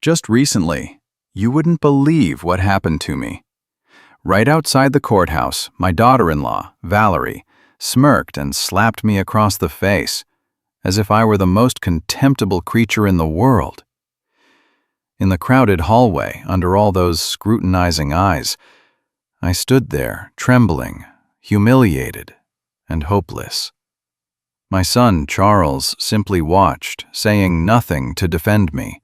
Just recently, you wouldn't believe what happened to me. Right outside the courthouse, my daughter-in-law, Valerie, smirked and slapped me across the face, as if I were the most contemptible creature in the world. In the crowded hallway, under all those scrutinizing eyes, I stood there, trembling, humiliated, and hopeless. My son, Charles, simply watched, saying nothing to defend me.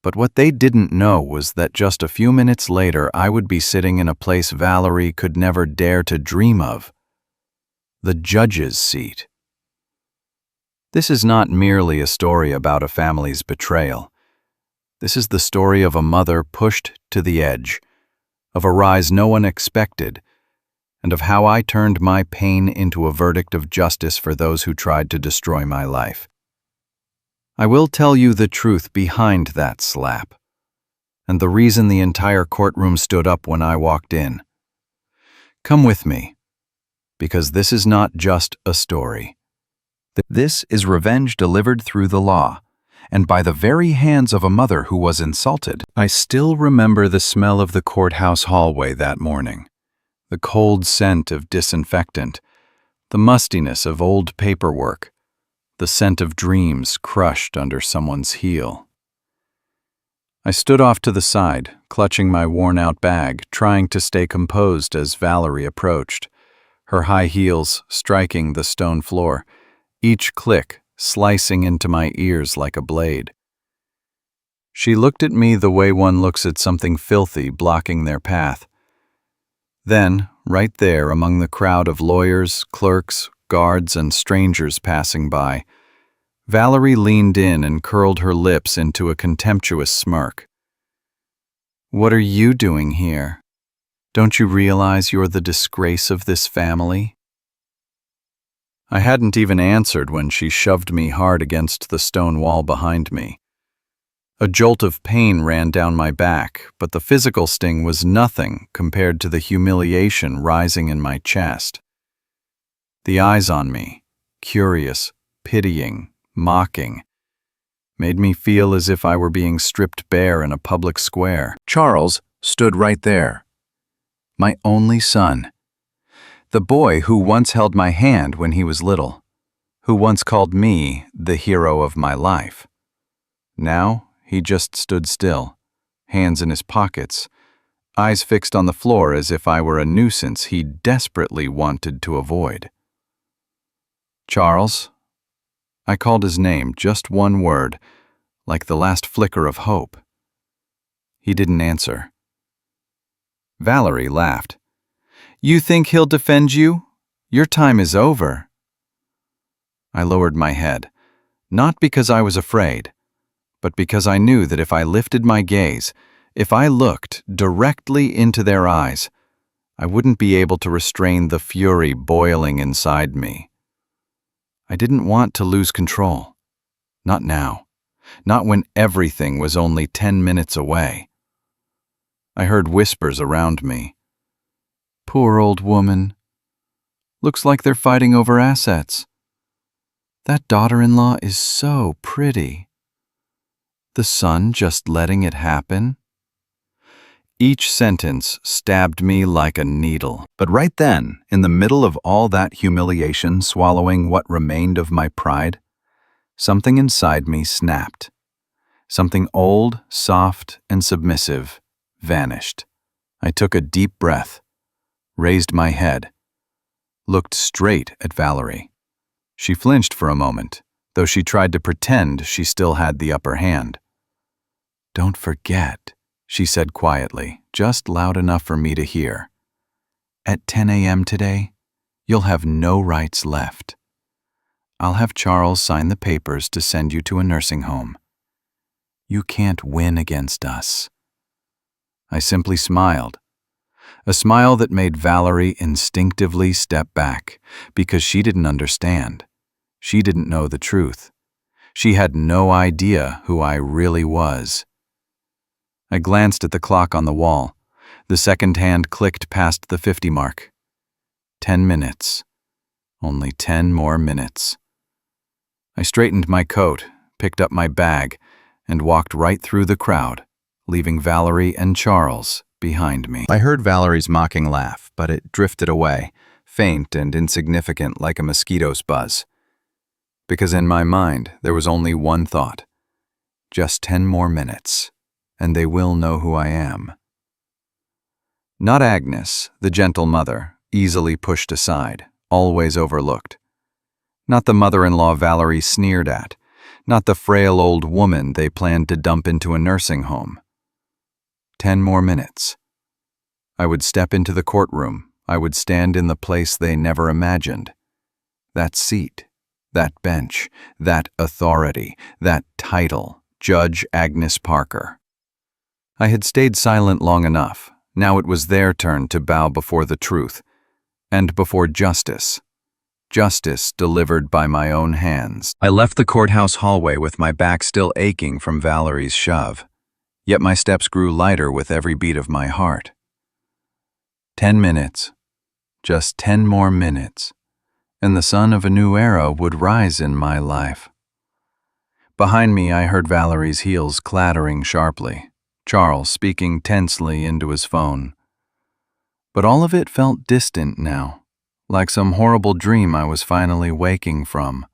But what they didn't know was that just a few minutes later I would be sitting in a place Valerie could never dare to dream of: the judge's seat. This is not merely a story about a family's betrayal. This is the story of a mother pushed to the edge, of a rise no one expected, and of how I turned my pain into a verdict of justice for those who tried to destroy my life. I will tell you the truth behind that slap, and the reason the entire courtroom stood up when I walked in. Come with me, because this is not just a story. This is revenge delivered through the law, and by the very hands of a mother who was insulted. I still remember the smell of the courthouse hallway that morning, the cold scent of disinfectant, the mustiness of old paperwork, the scent of dreams crushed under someone's heel. I stood off to the side, clutching my worn-out bag, trying to stay composed as Valerie approached, her high heels striking the stone floor, each click slicing into my ears like a blade. She looked at me the way one looks at something filthy blocking their path. Then, right there among the crowd of lawyers, clerks, guards, and strangers passing by, Valerie leaned in and curled her lips into a contemptuous smirk. "What are you doing here? Don't you realize you're the disgrace of this family?" I hadn't even answered when she shoved me hard against the stone wall behind me. A jolt of pain ran down my back, but the physical sting was nothing compared to the humiliation rising in my chest. The eyes on me, curious, pitying, mocking, made me feel as if I were being stripped bare in a public square. Charles stood right there. My only son. The boy who once held my hand when he was little, who once called me the hero of my life. Now, he just stood still, hands in his pockets, eyes fixed on the floor as if I were a nuisance he desperately wanted to avoid. "Charles?" I called his name, just one word, like the last flicker of hope. He didn't answer. Valerie laughed. "You think he'll defend you? Your time is over." I lowered my head, not because I was afraid, but because I knew that if I lifted my gaze, if I looked directly into their eyes, I wouldn't be able to restrain the fury boiling inside me. I didn't want to lose control. Not now. Not when everything was only 10 minutes away. I heard whispers around me. "Poor old woman. Looks like they're fighting over assets. That daughter-in-law is so pretty. The son just letting it happen?" Each sentence stabbed me like a needle. But right then, in the middle of all that humiliation swallowing what remained of my pride, something inside me snapped. Something old, soft, and submissive vanished. I took a deep breath, raised my head, looked straight at Valerie. She flinched for a moment, though she tried to pretend she still had the upper hand. "Don't forget," she said quietly, just loud enough for me to hear. "At 10 a.m. today, you'll have no rights left. I'll have Charles sign the papers to send you to a nursing home. You can't win against us." I simply smiled. A smile that made Valerie instinctively step back, because she didn't understand. She didn't know the truth. She had no idea who I really was. I glanced at the clock on the wall. The second hand clicked past the 50 mark. 10 minutes. Only 10 more minutes. I straightened my coat, picked up my bag, and walked right through the crowd, leaving Valerie and Charles behind me. I heard Valerie's mocking laugh, but it drifted away, faint and insignificant like a mosquito's buzz. Because in my mind, there was only one thought. Just 10 more minutes, and they will know who I am. Not Agnes, the gentle mother, easily pushed aside, always overlooked. Not the mother-in-law Valerie sneered at, not the frail old woman they planned to dump into a nursing home. 10 more minutes. I would step into the courtroom. I would stand in the place they never imagined. That seat, that bench, that authority, that title, Judge Agnes Parker. I had stayed silent long enough. Now it was their turn to bow before the truth, and before justice. Justice delivered by my own hands. I left the courthouse hallway with my back still aching from Valerie's shove, yet my steps grew lighter with every beat of my heart. 10 minutes, just 10 more minutes, and the sun of a new era would rise in my life. Behind me, I heard Valerie's heels clattering sharply, Charles speaking tensely into his phone. But all of it felt distant now, like some horrible dream I was finally waking from.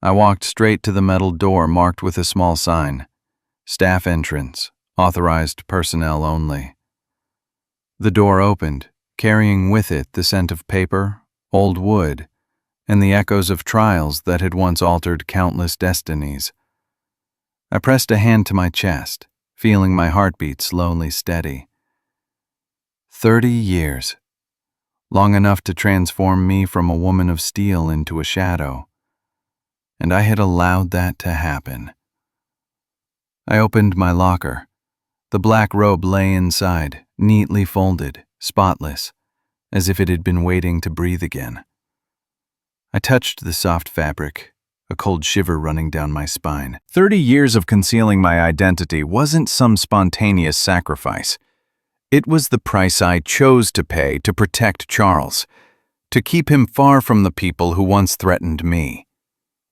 I walked straight to the metal door marked with a small sign, Staff Entrance, Authorized Personnel Only. The door opened, carrying with it the scent of paper, old wood, and the echoes of trials that had once altered countless destinies. I pressed a hand to my chest, feeling my heartbeat slowly steady. 30 years. Long enough to transform me from a woman of steel into a shadow. And I had allowed that to happen. I opened my locker. The black robe lay inside, neatly folded, spotless, as if it had been waiting to breathe again. I touched the soft fabric, a cold shiver running down my spine. 30 years of concealing my identity wasn't some spontaneous sacrifice. It was the price I chose to pay to protect Charles, to keep him far from the people who once threatened me,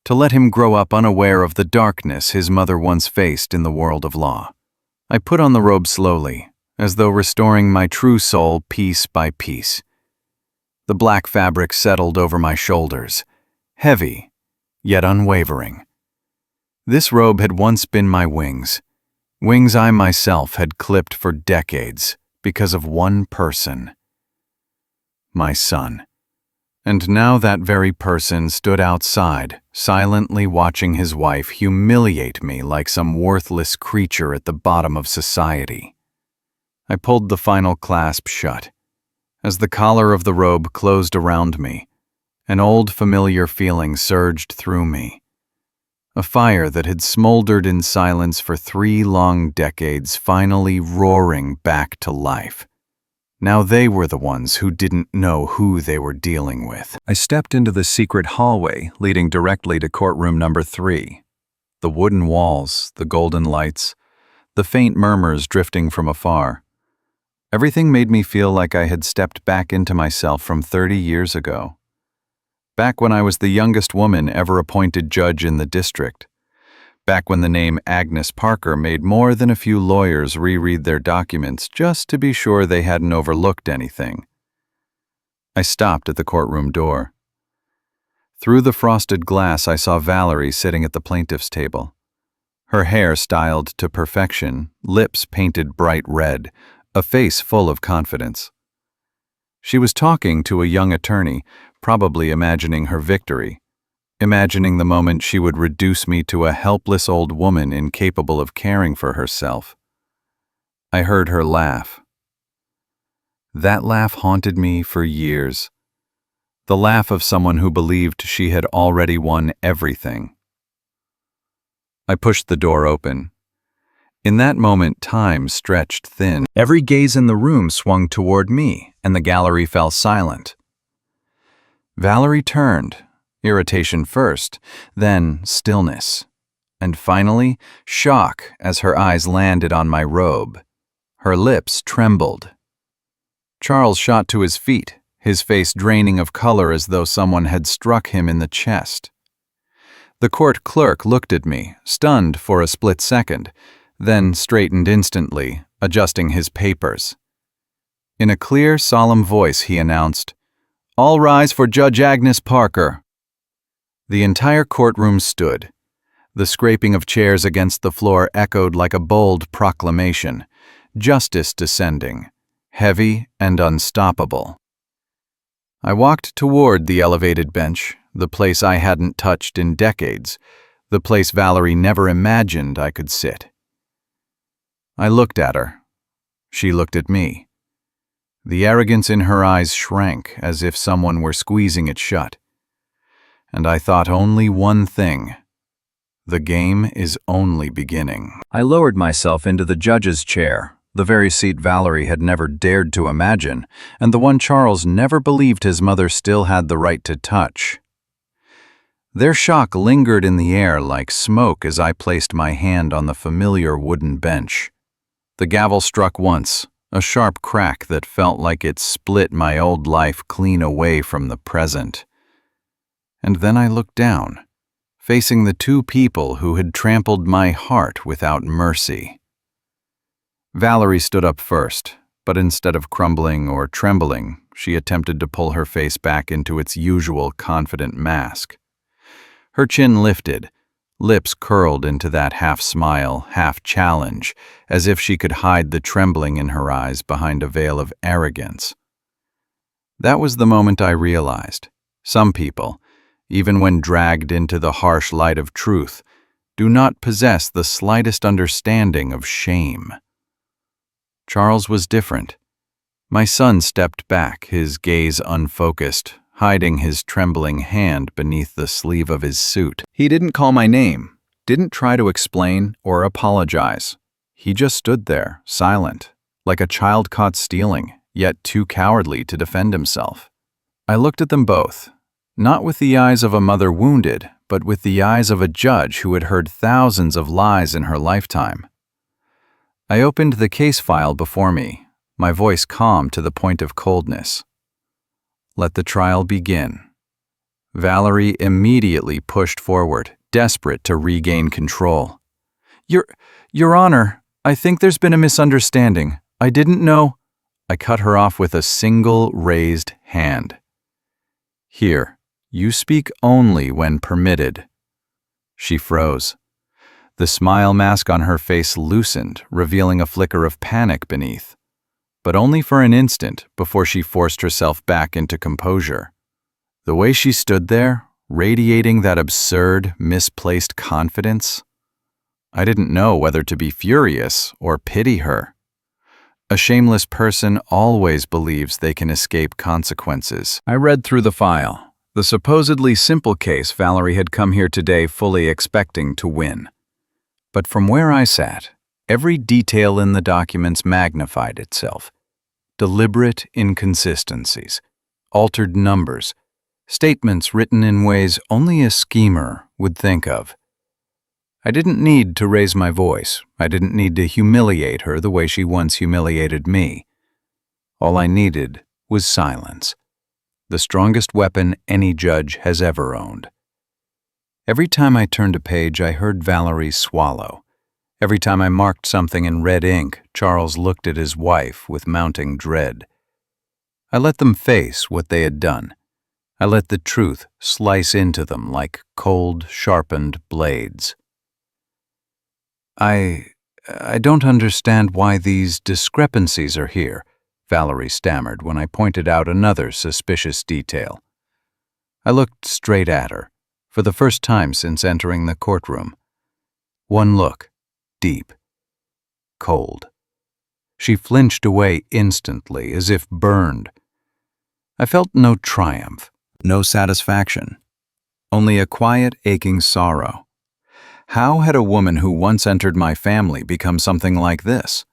to let him grow up unaware of the darkness his mother once faced in the world of law. I put on the robe slowly, as though restoring my true soul piece by piece. The black fabric settled over my shoulders, heavy, yet unwavering. This robe had once been my wings, wings I myself had clipped for decades because of one person, my son. And now that very person stood outside, silently watching his wife humiliate me like some worthless creature at the bottom of society. I pulled the final clasp shut. As the collar of the robe closed around me, an old familiar feeling surged through me. A fire that had smoldered in silence for 3 long decades finally roaring back to life. Now they were the ones who didn't know who they were dealing with. I stepped into the secret hallway leading directly to courtroom number 3. The wooden walls, the golden lights, the faint murmurs drifting from afar. Everything made me feel like I had stepped back into myself from 30 years ago. Back when I was the youngest woman ever appointed judge in the district. Back when the name Agnes Parker made more than a few lawyers reread their documents just to be sure they hadn't overlooked anything. I stopped at the courtroom door. Through the frosted glass, I saw Valerie sitting at the plaintiff's table. Her hair styled to perfection, lips painted bright red, a face full of confidence. She was talking to a young attorney, probably imagining her victory, imagining the moment she would reduce me to a helpless old woman incapable of caring for herself. I heard her laugh. That laugh haunted me for years. The laugh of someone who believed she had already won everything. I pushed the door open. In that moment, time stretched thin. Every gaze in the room swung toward me, and the gallery fell silent. Valerie turned, irritation first, then stillness, and finally shock as her eyes landed on my robe. Her lips trembled. Charles shot to his feet, his face draining of color as though someone had struck him in the chest. The court clerk looked at me, stunned for a split second, then straightened instantly, adjusting his papers. In a clear, solemn voice, he announced, "All rise for Judge Agnes Parker." The entire courtroom stood. The scraping of chairs against the floor echoed like a bold proclamation, justice descending, heavy and unstoppable. I walked toward the elevated bench, the place I hadn't touched in decades, the place Valerie never imagined I could sit. I looked at her. She looked at me. The arrogance in her eyes shrank as if someone were squeezing it shut. And I thought only one thing. The game is only beginning. I lowered myself into the judge's chair, the very seat Valerie had never dared to imagine, and the one Charles never believed his mother still had the right to touch. Their shock lingered in the air like smoke as I placed my hand on the familiar wooden bench. The gavel struck once, a sharp crack that felt like it split my old life clean away from the present. And then I looked down, facing the two people who had trampled my heart without mercy. Valerie stood up first, but instead of crumbling or trembling, she attempted to pull her face back into its usual confident mask. Her chin lifted, lips curled into that half-smile, half-challenge, as if she could hide the trembling in her eyes behind a veil of arrogance. That was the moment I realized. Some people, even when dragged into the harsh light of truth, do not possess the slightest understanding of shame. Charles was different. My son stepped back, his gaze unfocused, hiding his trembling hand beneath the sleeve of his suit. He didn't call my name, didn't try to explain or apologize. He just stood there, silent, like a child caught stealing, yet too cowardly to defend himself. I looked at them both, not with the eyes of a mother wounded, but with the eyes of a judge who had heard thousands of lies in her lifetime. I opened the case file before me, my voice calm to the point of coldness. Let the trial begin. Valerie immediately pushed forward, desperate to regain control. Your Honor, I think there's been a misunderstanding. I didn't know. I cut her off with a single raised hand. Here, you speak only when permitted. She froze. The smile mask on her face loosened, revealing a flicker of panic beneath, but only for an instant before she forced herself back into composure. The way she stood there, radiating that absurd, misplaced confidence, I didn't know whether to be furious or pity her. A shameless person always believes they can escape consequences. I read through the file, the supposedly simple case Valerie had come here today fully expecting to win. But from where I sat, every detail in the documents magnified itself. Deliberate inconsistencies, altered numbers, statements written in ways only a schemer would think of. I didn't need to raise my voice. I didn't need to humiliate her the way she once humiliated me. All I needed was silence, the strongest weapon any judge has ever owned. Every time I turned a page, I heard Valerie swallow. Every time I marked something in red ink, Charles looked at his wife with mounting dread. I let them face what they had done. I let the truth slice into them like cold, sharpened blades. I don't understand why these discrepancies are here, Valerie stammered when I pointed out another suspicious detail. I looked straight at her, for the first time since entering the courtroom. One look, deep, cold. She flinched away instantly, as if burned. I felt no triumph, no satisfaction, only a quiet, aching sorrow. How had a woman who once entered my family become something like this?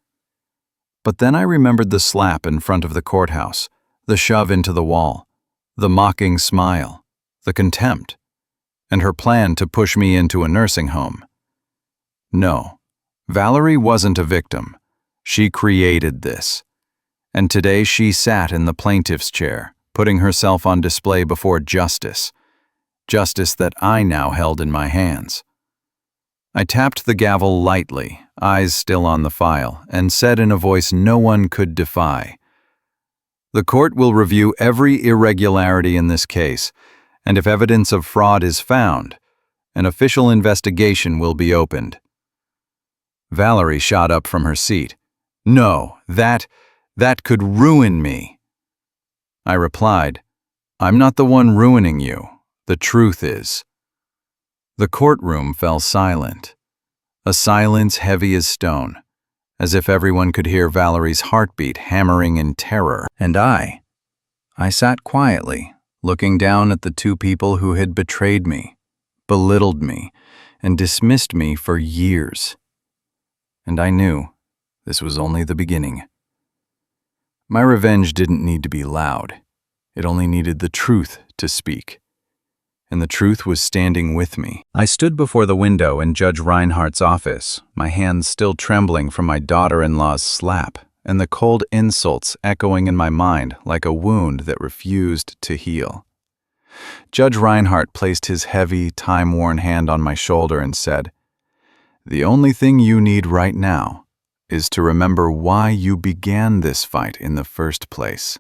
But then I remembered the slap in front of the courthouse, the shove into the wall, the mocking smile, the contempt, and her plan to push me into a nursing home. No, Valerie wasn't a victim. She created this. And today she sat in the plaintiff's chair, putting herself on display before justice. justice that I now held in my hands. I tapped the gavel lightly, eyes still on the file, and said in a voice no one could defy, "The court will review every irregularity in this case, and if evidence of fraud is found, an official investigation will be opened." Valerie shot up from her seat. "No, that could ruin me." I replied, "I'm not the one ruining you. The truth is." The courtroom fell silent, a silence heavy as stone, as if everyone could hear Valerie's heartbeat hammering in terror. And I sat quietly, looking down at the two people who had betrayed me, belittled me, and dismissed me for years. And I knew this was only the beginning. My revenge didn't need to be loud. It only needed the truth to speak. And the truth was standing with me. I stood before the window in Judge Reinhardt's office, my hands still trembling from my daughter-in-law's slap, and the cold insults echoing in my mind like a wound that refused to heal. Judge Reinhardt placed his heavy, time-worn hand on my shoulder and said, "The only thing you need right now is to remember why you began this fight in the first place."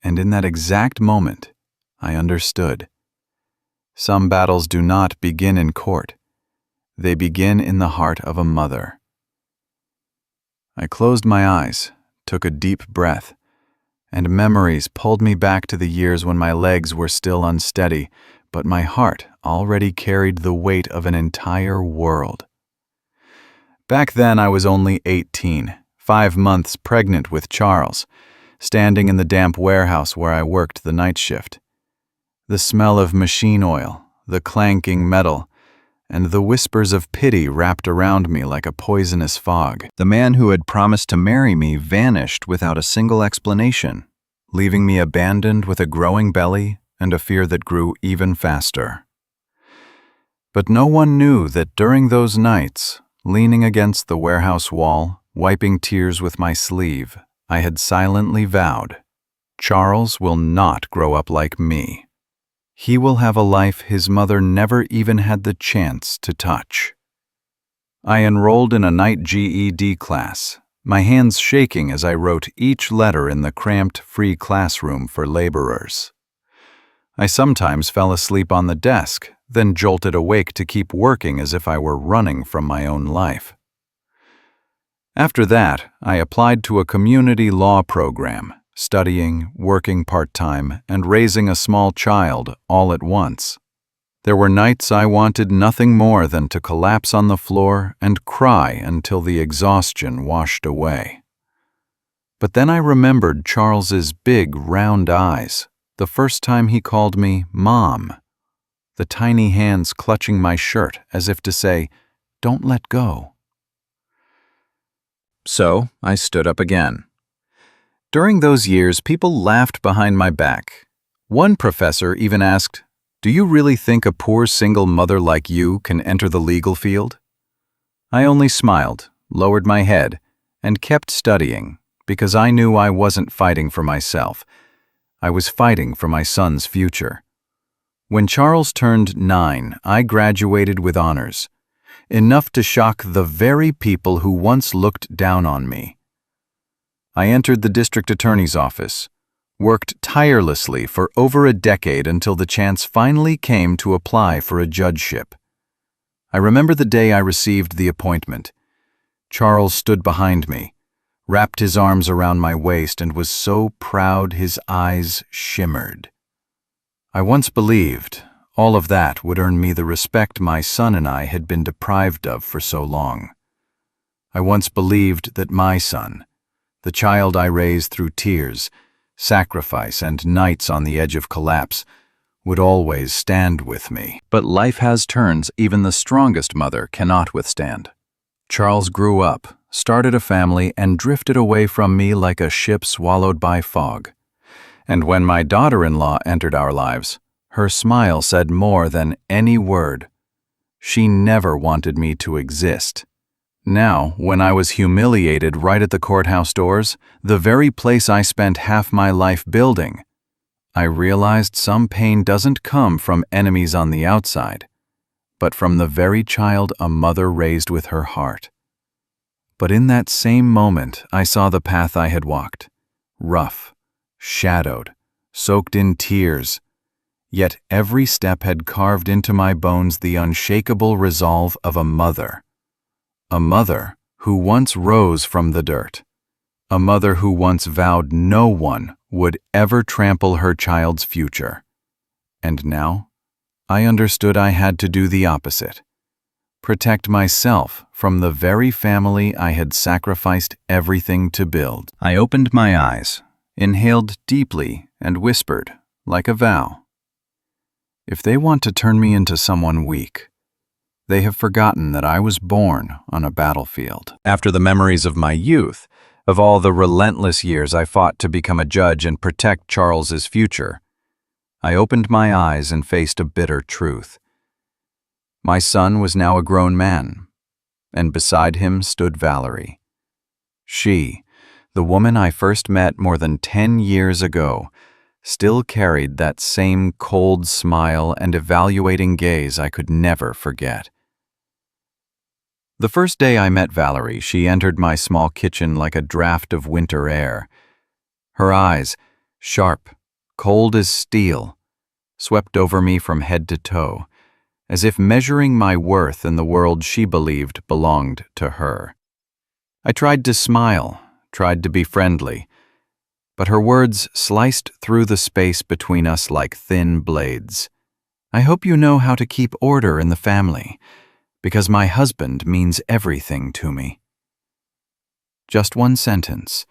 And in that exact moment, I understood. Some battles do not begin in court. They begin in the heart of a mother. I closed my eyes, took a deep breath, and memories pulled me back to the years when my legs were still unsteady, but my heart already carried the weight of an entire world. Back then I was only 18, 5 months pregnant with Charles, standing in the damp warehouse where I worked the night shift. The smell of machine oil, the clanking metal, and the whispers of pity wrapped around me like a poisonous fog. The man who had promised to marry me vanished without a single explanation, leaving me abandoned with a growing belly and a fear that grew even faster. But no one knew that during those nights, leaning against the warehouse wall, wiping tears with my sleeve, I had silently vowed, "Charles will not grow up like me. He will have a life his mother never even had the chance to touch." I enrolled in a night GED class, my hands shaking as I wrote each letter in the cramped, free classroom for laborers. I sometimes fell asleep on the desk, then jolted awake to keep working as if I were running from my own life. After that, I applied to a community law program, studying, working part-time, and raising a small child all at once. There were nights I wanted nothing more than to collapse on the floor and cry until the exhaustion washed away. But then I remembered Charles's big, round eyes, the first time he called me Mom, the tiny hands clutching my shirt as if to say, "Don't let go." So I stood up again. During those years, people laughed behind my back. One professor even asked, "Do you really think a poor single mother like you can enter the legal field?" I only smiled, lowered my head, and kept studying, because I knew I wasn't fighting for myself. I was fighting for my son's future. When Charles turned 9, I graduated with honors, enough to shock the very people who once looked down on me. I entered the district attorney's office, worked tirelessly for over a decade until the chance finally came to apply for a judgeship. I remember the day I received the appointment. Charles stood behind me, wrapped his arms around my waist, and was so proud his eyes shimmered. I once believed all of that would earn me the respect my son and I had been deprived of for so long. I once believed that my son, the child I raised through tears, sacrifice, and nights on the edge of collapse, would always stand with me. But life has turns even the strongest mother cannot withstand. Charles grew up, started a family, and drifted away from me like a ship swallowed by fog. And when my daughter-in-law entered our lives, her smile said more than any word. She never wanted me to exist. Now, when I was humiliated right at the courthouse doors, the very place I spent half my life building, I realized some pain doesn't come from enemies on the outside, but from the very child a mother raised with her heart. But in that same moment, I saw the path I had walked, rough, shadowed, soaked in tears, yet every step had carved into my bones the unshakable resolve of a mother who once rose from the dirt, a mother who once vowed no one would ever trample her child's future. And now, I understood I had to do the opposite. Protect myself from the very family I had sacrificed everything to build. I opened my eyes, inhaled deeply, and whispered, like a vow, "If they want to turn me into someone weak, they have forgotten that I was born on a battlefield." After the memories of my youth, of all the relentless years I fought to become a judge and protect Charles's future, I opened my eyes and faced a bitter truth. My son was now a grown man, and beside him stood Valerie. She, the woman I first met more than 10 years ago, still carried that same cold smile and evaluating gaze I could never forget. The first day I met Valerie, she entered my small kitchen like a draft of winter air. Her eyes, sharp, cold as steel, swept over me from head to toe, as if measuring my worth in the world she believed belonged to her. I tried to smile, tried to be friendly, but her words sliced through the space between us like thin blades. "I hope you know how to keep order in the family, because my husband means everything to me." Just one sentence,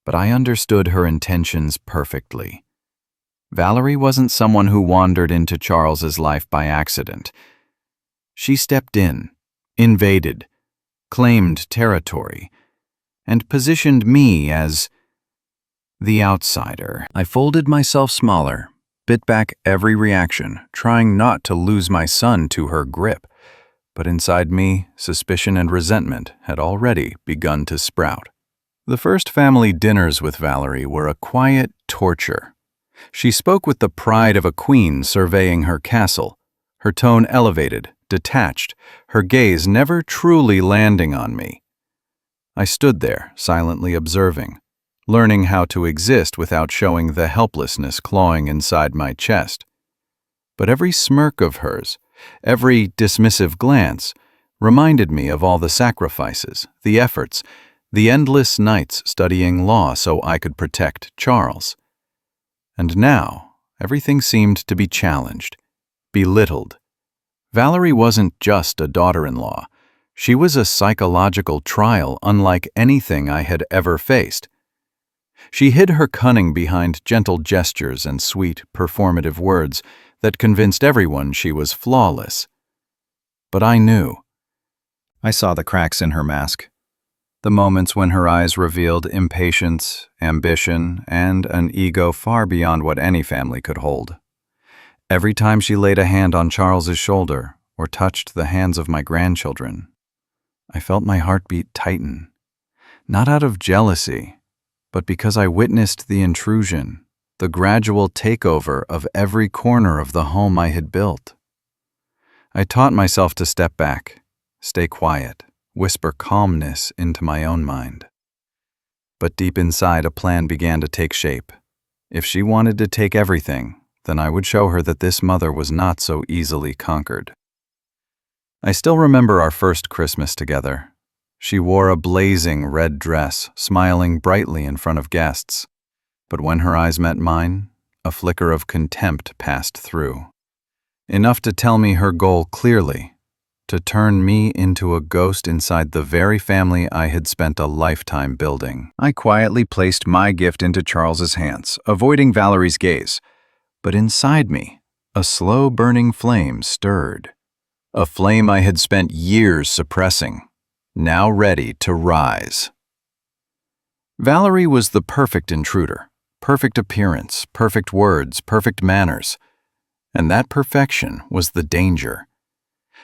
but I understood her intentions perfectly. Valerie wasn't someone who wandered into Charles's life by accident. She stepped in, invaded, claimed territory, and positioned me as the outsider. I folded myself smaller, bit back every reaction, trying not to lose my son to her grip. But inside me, suspicion and resentment had already begun to sprout. The first family dinners with Valerie were a quiet torture. She spoke with the pride of a queen surveying her castle, her tone elevated, detached, her gaze never truly landing on me. I stood there, silently observing, learning how to exist without showing the helplessness clawing inside my chest. But every smirk of hers, every dismissive glance, reminded me of all the sacrifices, the efforts, the endless nights studying law so I could protect Charles. And now, everything seemed to be challenged, belittled. Valerie wasn't just a daughter-in-law. She was a psychological trial unlike anything I had ever faced. She hid her cunning behind gentle gestures and sweet, performative words that convinced everyone she was flawless. But I knew. I saw the cracks in her mask, the moments when her eyes revealed impatience, ambition, and an ego far beyond what any family could hold. Every time she laid a hand on Charles's shoulder or touched the hands of my grandchildren, I felt my heartbeat tighten, not out of jealousy, but because I witnessed the intrusion, the gradual takeover of every corner of the home I had built. I taught myself to step back, stay quiet, whisper calmness into my own mind. But deep inside, a plan began to take shape. If she wanted to take everything, then I would show her that this mother was not so easily conquered. I still remember our first Christmas together. She wore a blazing red dress, smiling brightly in front of guests. But when her eyes met mine, a flicker of contempt passed through. Enough to tell me her goal clearly, to turn me into a ghost inside the very family I had spent a lifetime building. I quietly placed my gift into Charles's hands, avoiding Valerie's gaze. But inside me, a slow-burning flame stirred. A flame I had spent years suppressing, now ready to rise. Valerie was the perfect intruder, perfect appearance, perfect words, perfect manners. And that perfection was the danger.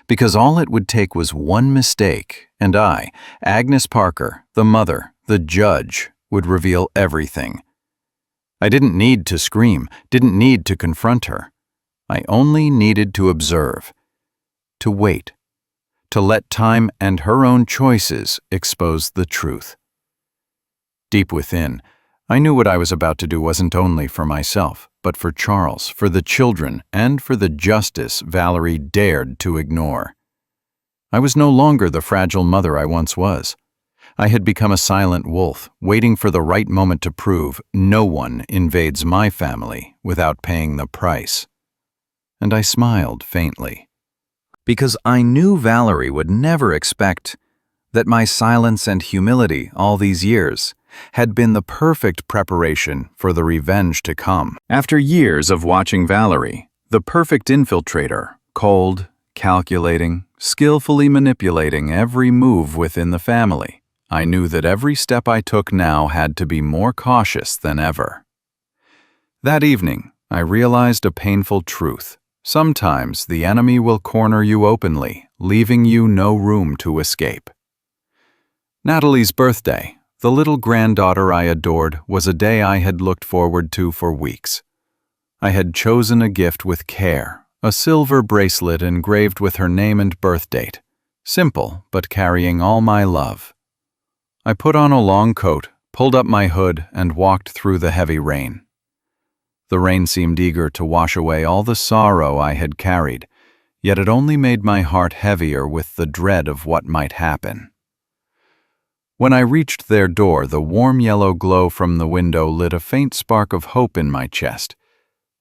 Because all it would take was one mistake, and I, Agnes Parker, the mother, the judge, would reveal everything. I didn't need to scream, didn't need to confront her. I only needed to observe, to wait, to let time and her own choices expose the truth. Deep within, I knew what I was about to do wasn't only for myself, but for Charles, for the children, and for the justice Valerie dared to ignore. I was no longer the fragile mother I once was. I had become a silent wolf, waiting for the right moment to prove no one invades my family without paying the price. And I smiled faintly, because I knew Valerie would never expect that my silence and humility all these years had been the perfect preparation for the revenge to come. After years of watching Valerie, the perfect infiltrator, cold, calculating, skillfully manipulating every move within the family, I knew that every step I took now had to be more cautious than ever. That evening, I realized a painful truth. Sometimes the enemy will corner you openly, leaving you no room to escape. Natalie's birthday, the little granddaughter I adored, was a day I had looked forward to for weeks. I had chosen a gift with care, a silver bracelet engraved with her name and birth date, simple but carrying all my love. I put on a long coat, pulled up my hood, and walked through the heavy rain. The rain seemed eager to wash away all the sorrow I had carried, yet it only made my heart heavier with the dread of what might happen. When I reached their door, the warm yellow glow from the window lit a faint spark of hope in my chest.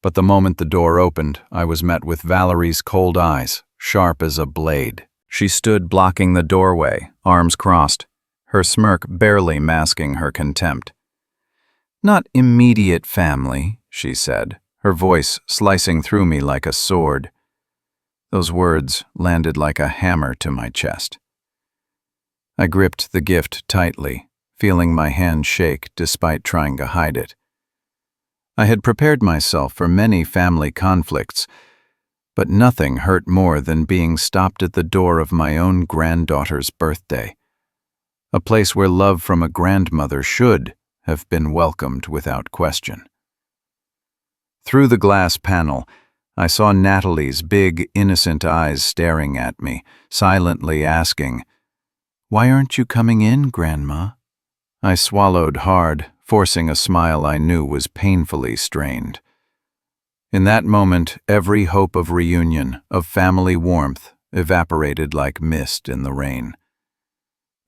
But the moment the door opened, I was met with Valerie's cold eyes, sharp as a blade. She stood blocking the doorway, arms crossed, her smirk barely masking her contempt. "Not immediate family," she said, her voice slicing through me like a sword. Those words landed like a hammer to my chest. I gripped the gift tightly, feeling my hand shake despite trying to hide it. I had prepared myself for many family conflicts, but nothing hurt more than being stopped at the door of my own granddaughter's birthday, a place where love from a grandmother should have been welcomed without question. Through the glass panel, I saw Natalie's big, innocent eyes staring at me, silently asking, "Why aren't you coming in, Grandma?" I swallowed hard, forcing a smile I knew was painfully strained. In that moment, every hope of reunion, of family warmth, evaporated like mist in the rain.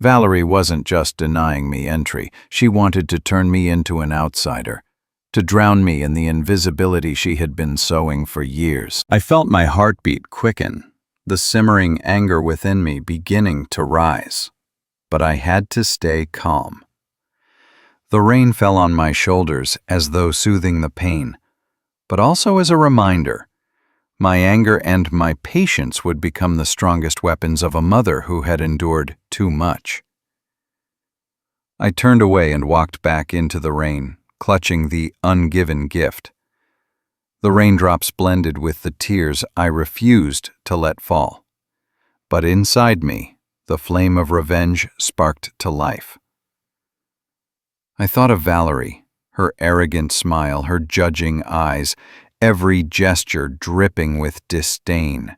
Valerie wasn't just denying me entry, she wanted to turn me into an outsider, to drown me in the invisibility she had been sowing for years. I felt my heartbeat quicken, the simmering anger within me beginning to rise. But I had to stay calm. The rain fell on my shoulders as though soothing the pain, but also as a reminder. My anger and my patience would become the strongest weapons of a mother who had endured too much. I turned away and walked back into the rain, clutching the ungiven gift. The raindrops blended with the tears I refused to let fall. But inside me, the flame of revenge sparked to life. I thought of Valerie, her arrogant smile, her judging eyes, every gesture dripping with disdain.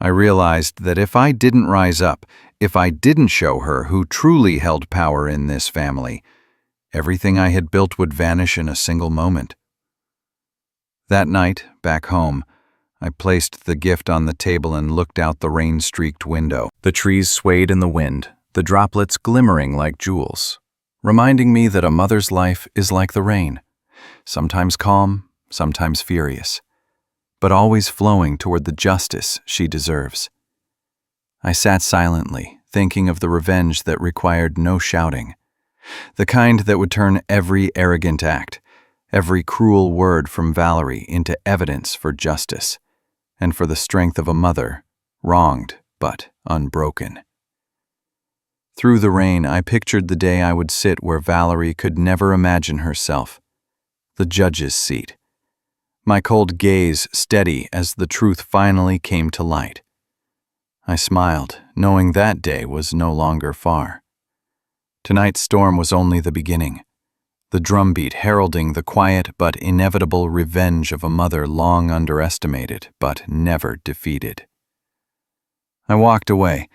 I realized that if I didn't rise up, if I didn't show her who truly held power in this family, everything I had built would vanish in a single moment. That night, back home, I placed the gift on the table and looked out the rain-streaked window. The trees swayed in the wind, the droplets glimmering like jewels, reminding me that a mother's life is like the rain, sometimes calm, sometimes furious, but always flowing toward the justice she deserves. I sat silently, thinking of the revenge that required no shouting, the kind that would turn every arrogant act, every cruel word from Valerie into evidence for justice, and for the strength of a mother, wronged but unbroken. Through the rain, I pictured the day I would sit where Valerie could never imagine herself, the judge's seat, my cold gaze steady as the truth finally came to light. I smiled, knowing that day was no longer far. Tonight's storm was only the beginning. the drumbeat heralding the quiet but inevitable revenge of a mother long underestimated but never defeated. I walked away,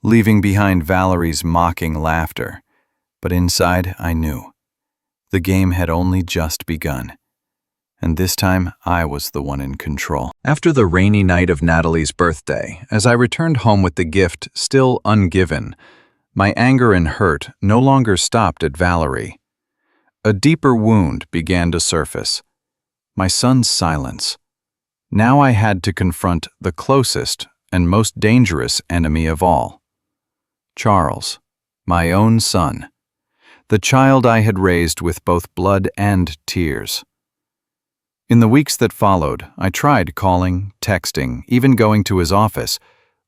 leaving behind Valerie's mocking laughter, but inside I knew. The game had only just begun, and this time I was the one in control. After the rainy night of Natalie's birthday, as I returned home with the gift still ungiven, my anger and hurt no longer stopped at Valerie. A deeper wound began to surface. My son's silence. Now I had to confront the closest and most dangerous enemy of all. Charles, my own son, the child I had raised with both blood and tears. In the weeks that followed, I tried calling, texting, even going to his office,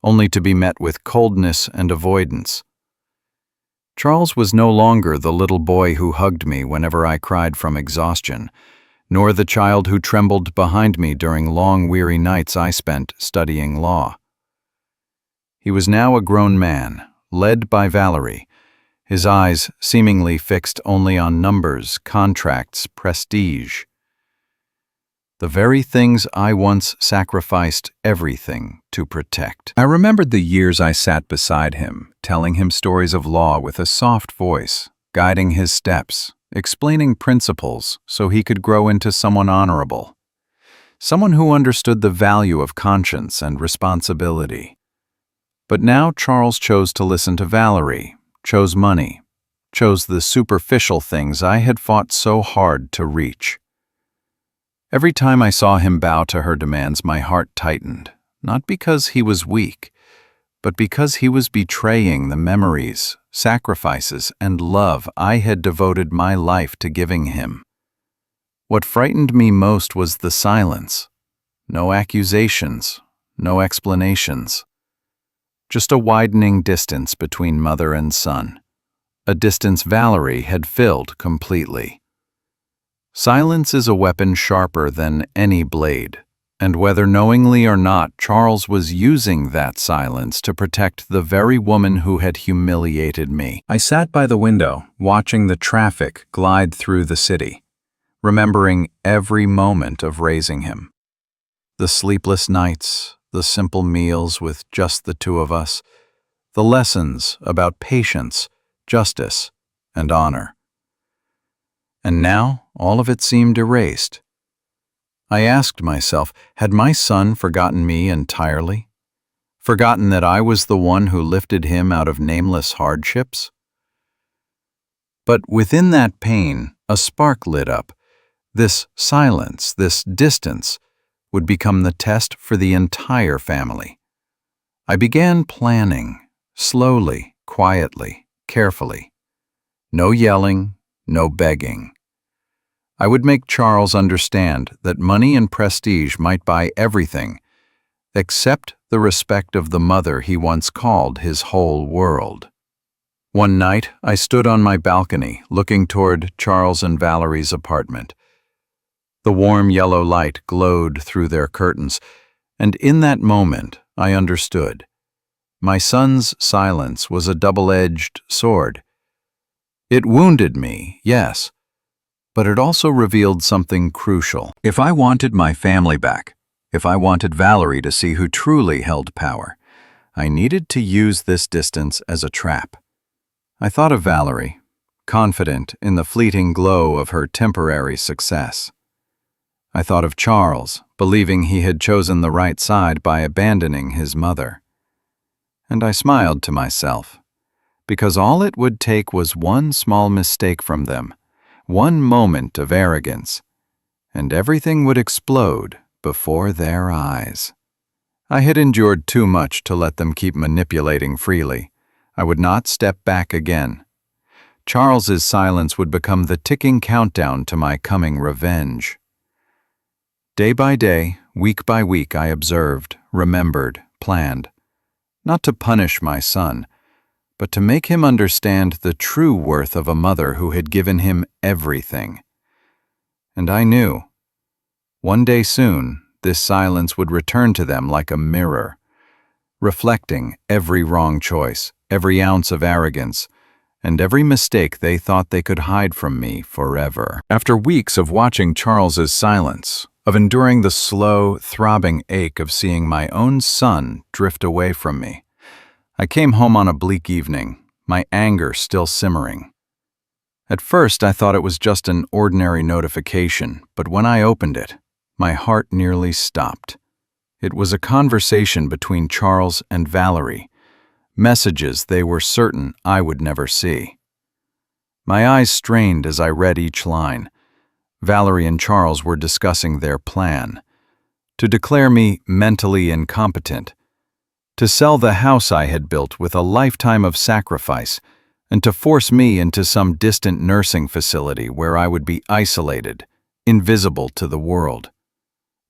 only to be met with coldness and avoidance. Charles was no longer the little boy who hugged me whenever I cried from exhaustion, nor the child who trembled behind me during long, weary nights I spent studying law. He was now a grown man, led by Valerie, his eyes seemingly fixed only on numbers, contracts, prestige. The very things I once sacrificed everything to protect. I remembered the years I sat beside him, telling him stories of law with a soft voice, guiding his steps, explaining principles so he could grow into someone honorable, someone who understood the value of conscience and responsibility. But now Charles chose to listen to Valerie, chose money, chose the superficial things I had fought so hard to reach. Every time I saw him bow to her demands, my heart tightened, not because he was weak, but because he was betraying the memories, sacrifices, and love I had devoted my life to giving him. What frightened me most was the silence. No accusations, no explanations. Just a widening distance between mother and son, a distance Valerie had filled completely. Silence is a weapon sharper than any blade, and whether knowingly or not, Charles was using that silence to protect the very woman who had humiliated me. I sat by the window, watching the traffic glide through the city, remembering every moment of raising him. The sleepless nights, the simple meals with just the two of us, the lessons about patience, justice, and honor. And now, all of it seemed erased. I asked myself, had my son forgotten me entirely? Forgotten that I was the one who lifted him out of nameless hardships? But within that pain, a spark lit up. This silence, this distance, would become the test for the entire family. I began planning, slowly, quietly, carefully. No yelling, no begging. I would make Charles understand that money and prestige might buy everything, except the respect of the mother he once called his whole world. One night, I stood on my balcony, looking toward Charles and Valerie's apartment. The warm yellow light glowed through their curtains, and in that moment, I understood. My son's silence was a double-edged sword. It wounded me, yes, but it also revealed something crucial. If I wanted my family back, if I wanted Valerie to see who truly held power, I needed to use this distance as a trap. I thought of Valerie, confident in the fleeting glow of her temporary success. I thought of Charles, believing he had chosen the right side by abandoning his mother. And I smiled to myself, because all it would take was one small mistake from them, one moment of arrogance, and everything would explode before their eyes. I had endured too much to let them keep manipulating freely. I would not step back again. Charles's silence would become the ticking countdown to my coming revenge. Day by day, week by week, I observed, remembered, planned, not to punish my son, but to make him understand the true worth of a mother who had given him everything. And I knew, one day soon, this silence would return to them like a mirror, reflecting every wrong choice, every ounce of arrogance, and every mistake they thought they could hide from me forever. After weeks of watching Charles's silence, of enduring the slow, throbbing ache of seeing my own son drift away from me, I came home on a bleak evening, my anger still simmering. At first, I thought it was just an ordinary notification, but when I opened it, my heart nearly stopped. It was a conversation between Charles and Valerie, messages they were certain I would never see. My eyes strained as I read each line. Valerie and Charles were discussing their plan: to declare me mentally incompetent, to sell the house I had built with a lifetime of sacrifice, and to force me into some distant nursing facility where I would be isolated, invisible to the world.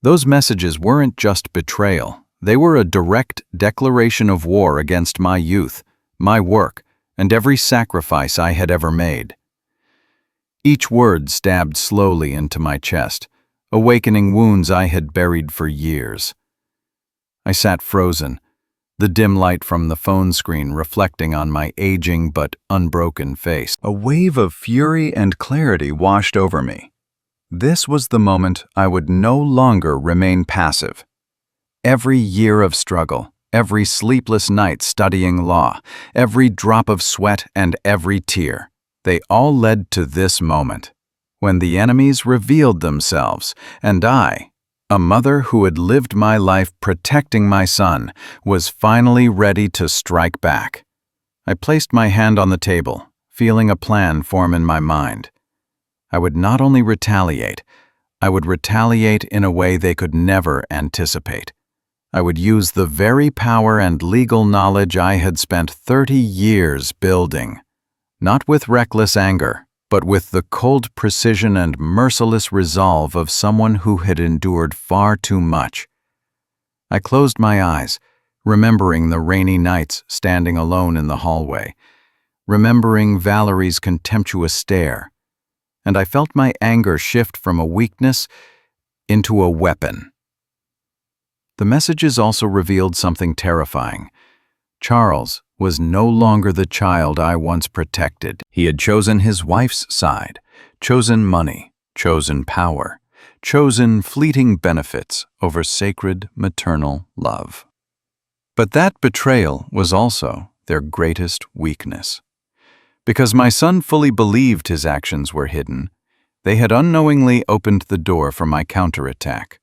Those messages weren't just betrayal. They were a direct declaration of war against my youth, my work, and every sacrifice I had ever made. Each word stabbed slowly into my chest, awakening wounds I had buried for years. I sat frozen, the dim light from the phone screen reflecting on my aging but unbroken face. A wave of fury and clarity washed over me. This was the moment I would no longer remain passive. Every year of struggle, every sleepless night studying law, every drop of sweat and every tear, they all led to this moment, when the enemies revealed themselves, and I, a mother who had lived my life protecting my son, was finally ready to strike back. I placed my hand on the table, feeling a plan form in my mind. I would not only retaliate, I would retaliate in a way they could never anticipate. I would use the very power and legal knowledge I had spent 30 years building, not with reckless anger, but with the cold precision and merciless resolve of someone who had endured far too much. I closed my eyes, remembering the rainy nights standing alone in the hallway, remembering Valerie's contemptuous stare, and I felt my anger shift from a weakness into a weapon. The messages also revealed something terrifying. Charles was no longer the child I once protected. He had chosen his wife's side, chosen money, chosen power, chosen fleeting benefits over sacred maternal love. But that betrayal was also their greatest weakness. Because my son fully believed his actions were hidden, they had unknowingly opened the door for my counterattack.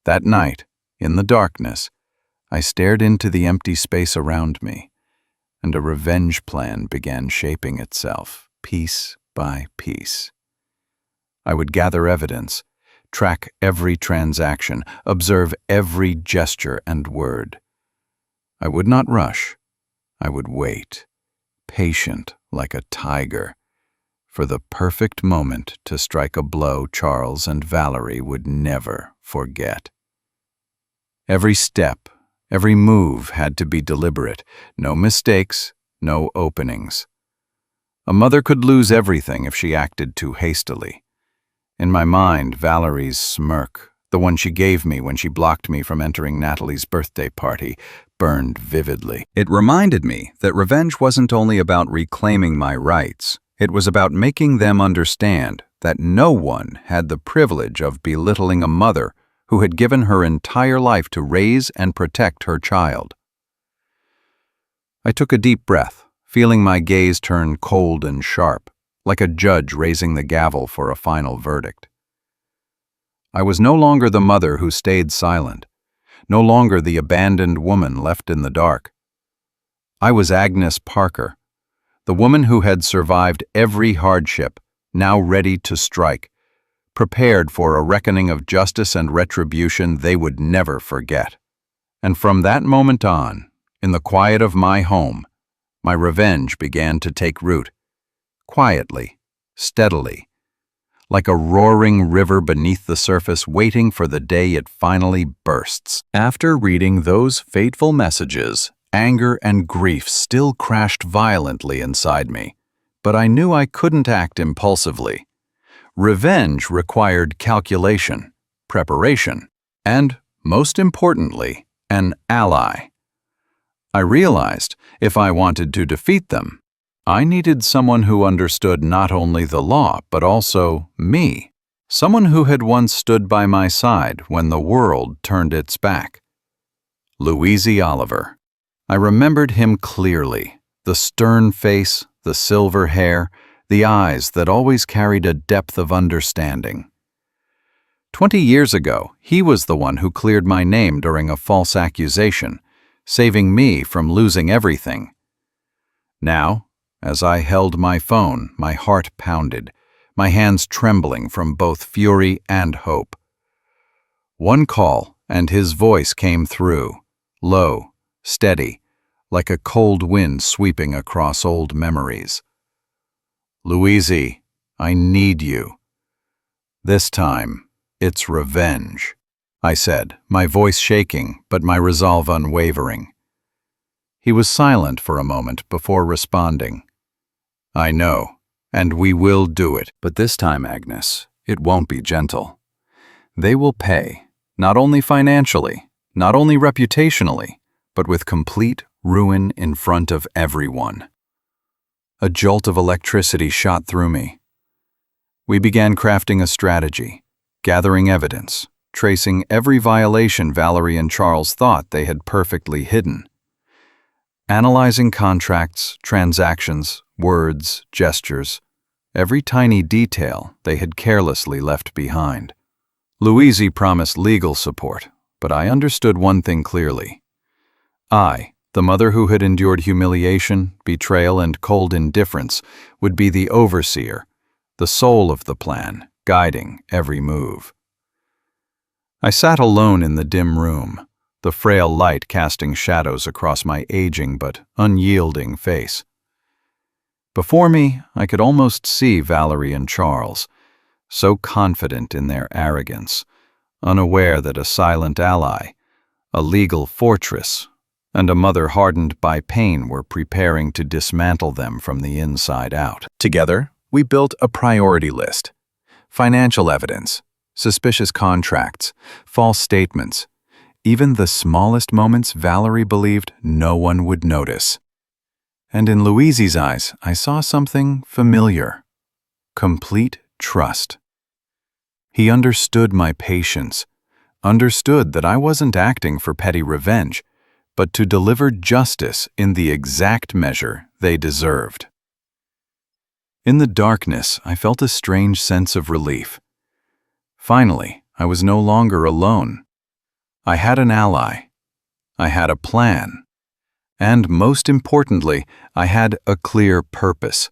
That night, in the darkness, I stared into the empty space around me, and a revenge plan began shaping itself, piece by piece. I would gather evidence, track every transaction, observe every gesture and word. I would not rush. I would wait, patient like a tiger, for the perfect moment to strike a blow Charles and Valerie would never forget. Every step, every move had to be deliberate, no mistakes, no openings. A mother could lose everything if she acted too hastily. In my mind, Valerie's smirk, the one she gave me when she blocked me from entering Natalie's birthday party, burned vividly. It reminded me that revenge wasn't only about reclaiming my rights, it was about making them understand that no one had the privilege of belittling a mother who had given her entire life to raise and protect her child. I took a deep breath, feeling my gaze turn cold and sharp, like a judge raising the gavel for a final verdict. I was no longer the mother who stayed silent, no longer the abandoned woman left in the dark. I was Agnes Parker, the woman who had survived every hardship, now ready to strike, prepared for a reckoning of justice and retribution they would never forget. And from that moment on, in the quiet of my home, my revenge began to take root, quietly, steadily, like a roaring river beneath the surface waiting for the day it finally bursts. After reading those fateful messages, anger and grief still crashed violently inside me, but I knew I couldn't act impulsively. Revenge required calculation, preparation, and, most importantly, an ally. I realized if I wanted to defeat them, I needed someone who understood not only the law, but also me. Someone who had once stood by my side when the world turned its back. Louise Oliver. I remembered him clearly. The stern face, the silver hair, the eyes that always carried a depth of understanding. 20 years ago, he was the one who cleared my name during a false accusation, saving me from losing everything. Now, as I held my phone, my heart pounded, my hands trembling from both fury and hope. One call, and his voice came through, low, steady, like a cold wind sweeping across old memories. Louise, I need you. This time, it's revenge, I said, my voice shaking, but my resolve unwavering. He was silent for a moment before responding. I know, and we will do it. But this time, Agnes, it won't be gentle. They will pay, not only financially, not only reputationally, but with complete ruin in front of everyone. A jolt of electricity shot through me. We began crafting a strategy, gathering evidence, tracing every violation Valerie and Charles thought they had perfectly hidden. Analyzing contracts, transactions, words, gestures, every tiny detail they had carelessly left behind. Louise promised legal support, but I understood one thing clearly. I, the mother who had endured humiliation, betrayal, and cold indifference, would be the overseer, the soul of the plan, guiding every move. I sat alone in the dim room, the frail light casting shadows across my aging but unyielding face. Before me, I could almost see Valerie and Charles, so confident in their arrogance, unaware that a silent ally, a legal fortress, and a mother hardened by pain were preparing to dismantle them from the inside out. Together, we built a priority list. Financial evidence, suspicious contracts, false statements, even the smallest moments Valerie believed no one would notice. And in Louise's eyes, I saw something familiar. Complete trust. He understood my patience, understood that I wasn't acting for petty revenge, but to deliver justice in the exact measure they deserved. In the darkness, I felt a strange sense of relief. Finally, I was no longer alone. I had an ally. I had a plan. And most importantly, I had a clear purpose.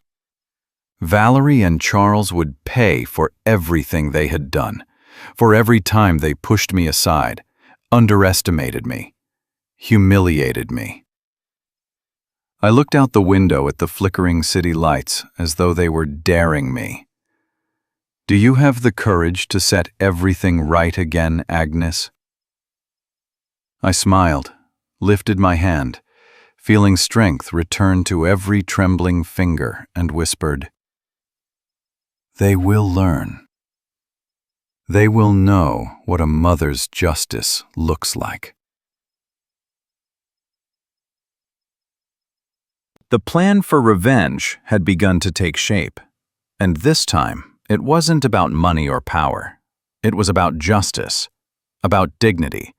Valerie and Charles would pay for everything they had done, for every time they pushed me aside, underestimated me, humiliated me. I looked out the window at the flickering city lights as though they were daring me. Do you have the courage to set everything right again, Agnes? I smiled, lifted my hand, feeling strength return to every trembling finger, and whispered, "They will learn. They will know what a mother's justice looks like." The plan for revenge had begun to take shape, and this time it wasn't about money or power. It was about justice, about dignity,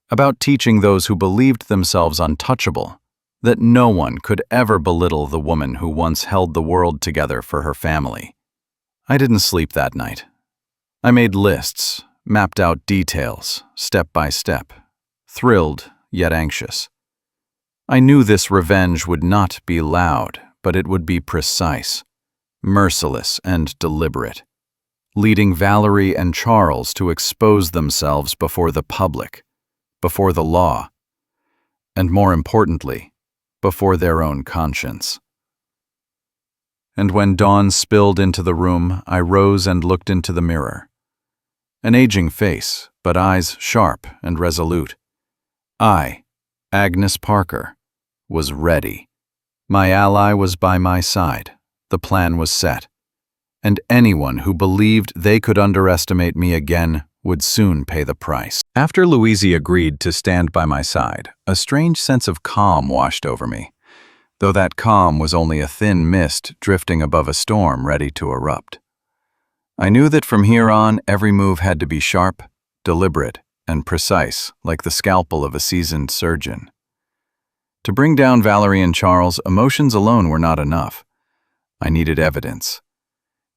about teaching those who believed themselves untouchable that no one could ever belittle the woman who once held the world together for her family. I didn't sleep that night. I made lists, mapped out details, step by step, thrilled yet anxious. I knew this revenge would not be loud, but it would be precise, merciless, and deliberate, leading Valerie and Charles to expose themselves before the public, before the law, and more importantly, before their own conscience. And when dawn spilled into the room, I rose and looked into the mirror. An aging face, but eyes sharp and resolute. I, Agnes Parker, was ready. My ally was by my side. The plan was set. And anyone who believed they could underestimate me again would soon pay the price. After Louise agreed to stand by my side, a strange sense of calm washed over me. though that calm was only a thin mist drifting above a storm ready to erupt. I knew that from here on, every move had to be sharp, deliberate, and precise, like the scalpel of a seasoned surgeon. To bring down Valerie and Charles, emotions alone were not enough. I needed evidence.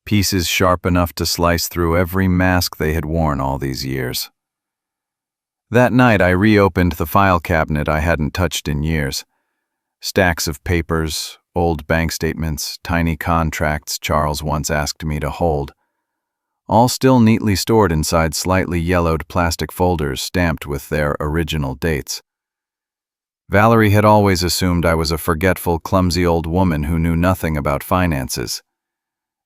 Pieces sharp enough to slice through every mask they had worn all these years. That night, I reopened the file cabinet I hadn't touched in years. Stacks of papers, old bank statements, tiny contracts Charles once asked me to hold, all still neatly stored inside slightly yellowed plastic folders stamped with their original dates. Valerie had always assumed I was a forgetful, clumsy old woman who knew nothing about finances.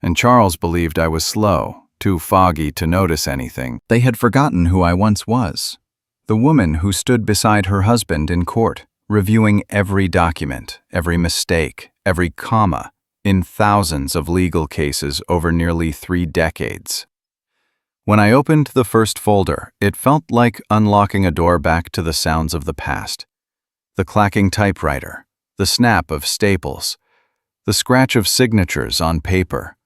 And Charles believed I was slow, too foggy to notice anything. They had forgotten who I once was. The woman who stood beside her husband in court, reviewing every document, every mistake, every comma, in thousands of legal cases over nearly 3 decades. When I opened the first folder, it felt like unlocking a door back to the sounds of the past. The clacking typewriter, the snap of staples, the scratch of signatures on paper,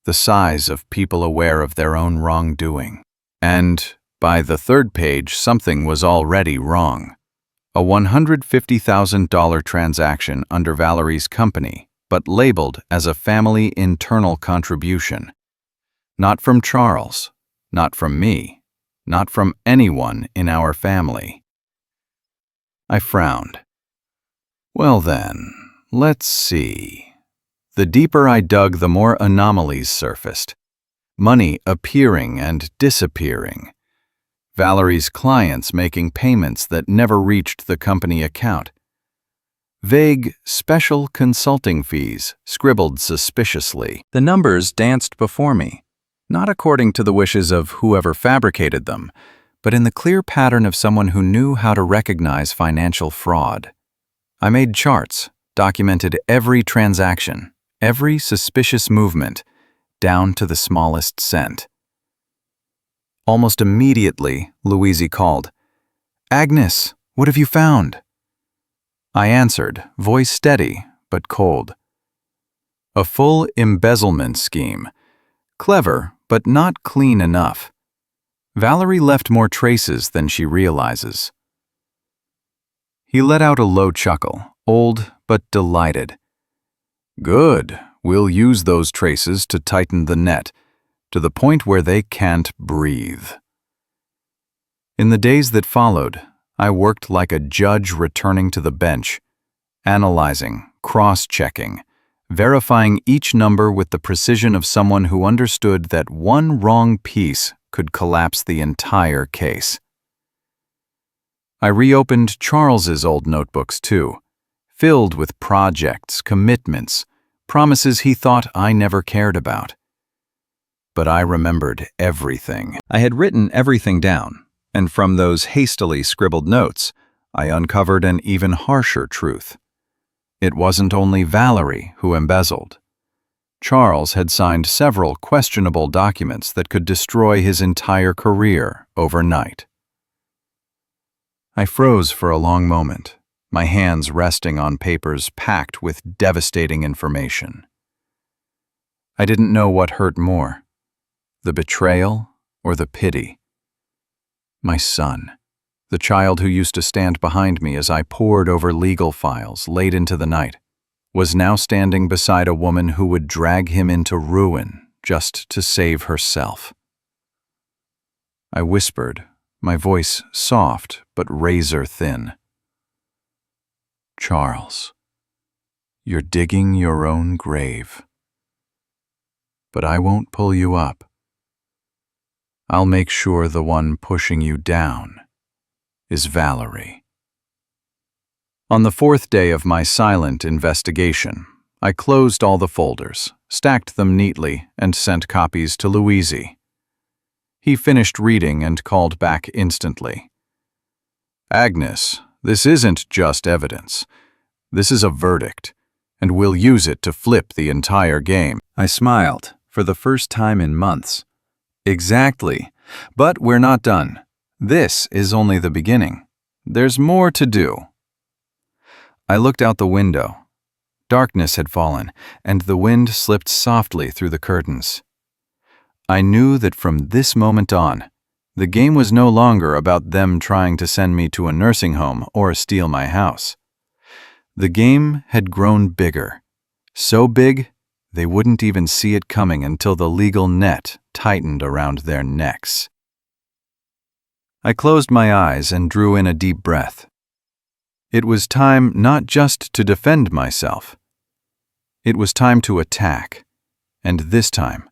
the sighs of people aware of their own wrongdoing. And by the third page, something was already wrong. A $150,000 transaction under Valerie's company, but labeled as a family internal contribution. Not from Charles, not from me, not from anyone in our family. I frowned. Well then, let's see. The deeper I dug, the more anomalies surfaced. Money appearing and disappearing. Valerie's clients making payments that never reached the company account. Vague, special consulting fees scribbled suspiciously. The numbers danced before me, not according to the wishes of whoever fabricated them, but in the clear pattern of someone who knew how to recognize financial fraud. I made charts, documented every transaction, every suspicious movement, down to the smallest cent. Almost immediately, Louise called. "Agnes, what have you found?" I answered, voice steady but cold. A full embezzlement scheme. Clever, but not clean enough. Valerie left more traces than she realizes. He let out a low chuckle, old but delighted. Good, we'll use those traces to tighten the net, to the point where they can't breathe. In the days that followed, I worked like a judge returning to the bench, analyzing, cross-checking, verifying each number with the precision of someone who understood that one wrong piece could collapse the entire case. I reopened Charles's old notebooks too, filled with projects, commitments, promises he thought I never cared about. But I remembered everything. I had written everything down, and from those hastily scribbled notes, I uncovered an even harsher truth. It wasn't only Valerie who embezzled. Charles had signed several questionable documents that could destroy his entire career overnight. I froze for a long moment, my hands resting on papers packed with devastating information. I didn't know what hurt more, the betrayal or the pity. My son, the child who used to stand behind me as I pored over legal files late into the night, was now standing beside a woman who would drag him into ruin just to save herself. I whispered, my voice soft but razor-thin. Charles, you're digging your own grave. But I won't pull you up. I'll make sure the one pushing you down is Valerie. On the 4th day of my silent investigation, I closed all the folders, stacked them neatly, and sent copies to Louise. He finished reading and called back instantly. Agnes, this isn't just evidence. This is a verdict, and we'll use it to flip the entire game. I smiled, for the first time in months. Exactly, but we're not done. This is only the beginning. There's more to do. I looked out the window. Darkness had fallen, and the wind slipped softly through the curtains. I knew that from this moment on, the game was no longer about them trying to send me to a nursing home or steal my house. The game had grown bigger, so big they wouldn't even see it coming until the legal net tightened around their necks. I closed my eyes and drew in a deep breath. It was time not just to defend myself. It was time to attack, and this time,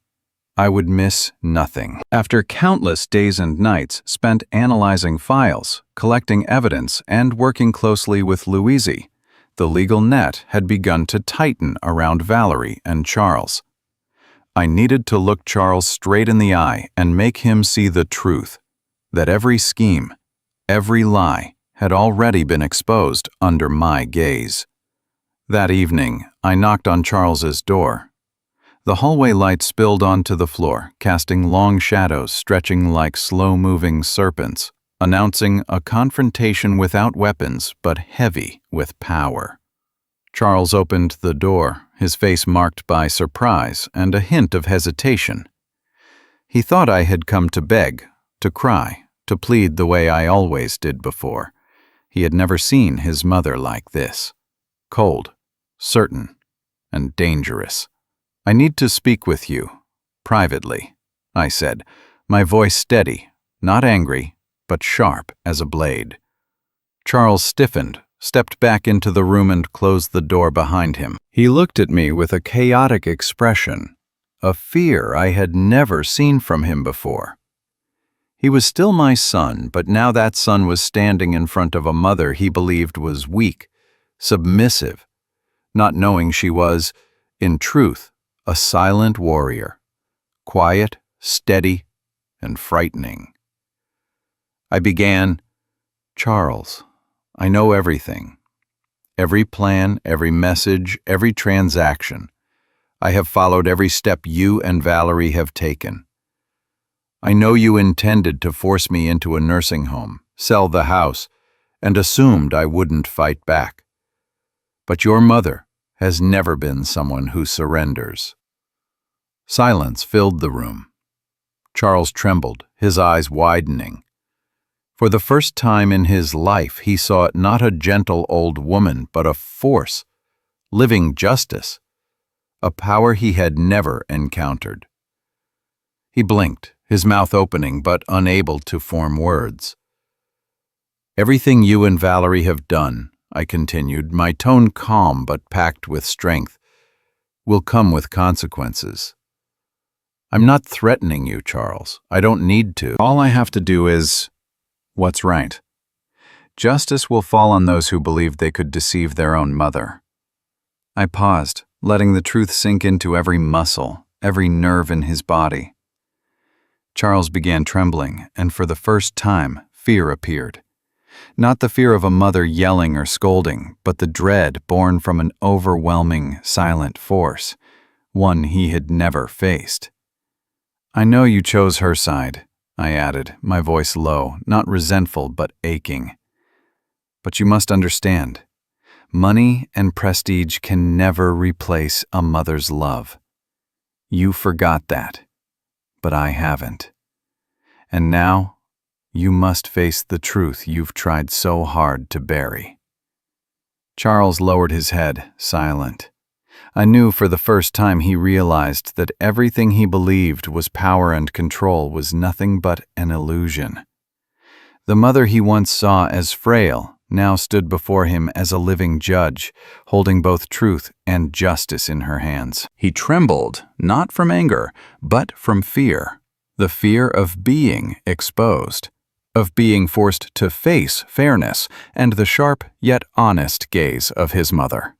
I would miss nothing. After countless days and nights spent analyzing files, collecting evidence, and working closely with Louise, the legal net had begun to tighten around Valerie and Charles. I needed to look Charles straight in the eye and make him see the truth, that every scheme, every lie, had already been exposed under my gaze. That evening, I knocked on Charles's door. The hallway light spilled onto the floor, casting long shadows stretching like slow-moving serpents, announcing a confrontation without weapons but heavy with power. Charles opened the door, his face marked by surprise and a hint of hesitation. He thought I had come to beg, to cry, to plead the way I always did before. He had never seen his mother like this. Cold, certain, and dangerous. "I need to speak with you, privately," I said, my voice steady, not angry, but sharp as a blade. Charles stiffened, stepped back into the room and closed the door behind him. He looked at me with a chaotic expression, a fear I had never seen from him before. He was still my son, but now that son was standing in front of a mother he believed was weak, submissive, not knowing she was, in truth, a silent warrior, quiet, steady, and frightening. I began, "Charles, I know everything. Every plan, every message, every transaction. I have followed every step you and Valerie have taken. I know you intended to force me into a nursing home, sell the house, and assumed I wouldn't fight back. But your mother has never been someone who surrenders." Silence filled the room. Charles trembled, his eyes widening. For the first time in his life, he saw not a gentle old woman, but a force, living justice, a power he had never encountered. He blinked, his mouth opening but unable to form words. "Everything you and Valerie have done," I continued, my tone calm but packed with strength, "will come with consequences. I'm not threatening you, Charles. I don't need to. All I have to do is what's right. Justice will fall on those who believed they could deceive their own mother." I paused, letting the truth sink into every muscle, every nerve in his body. Charles began trembling, and for the first time, fear appeared. Not the fear of a mother yelling or scolding, but the dread born from an overwhelming, silent force, one he had never faced. "I know you chose her side," I added, my voice low, not resentful but aching. "But you must understand, money and prestige can never replace a mother's love. You forgot that, but I haven't. And now, you must face the truth you've tried so hard to bury." Charles lowered his head, silent. I knew for the first time he realized that everything he believed was power and control was nothing but an illusion. The mother he once saw as frail now stood before him as a living judge, holding both truth and justice in her hands. He trembled, not from anger, but from fear. The fear of being exposed, of being forced to face fairness and the sharp yet honest gaze of his mother.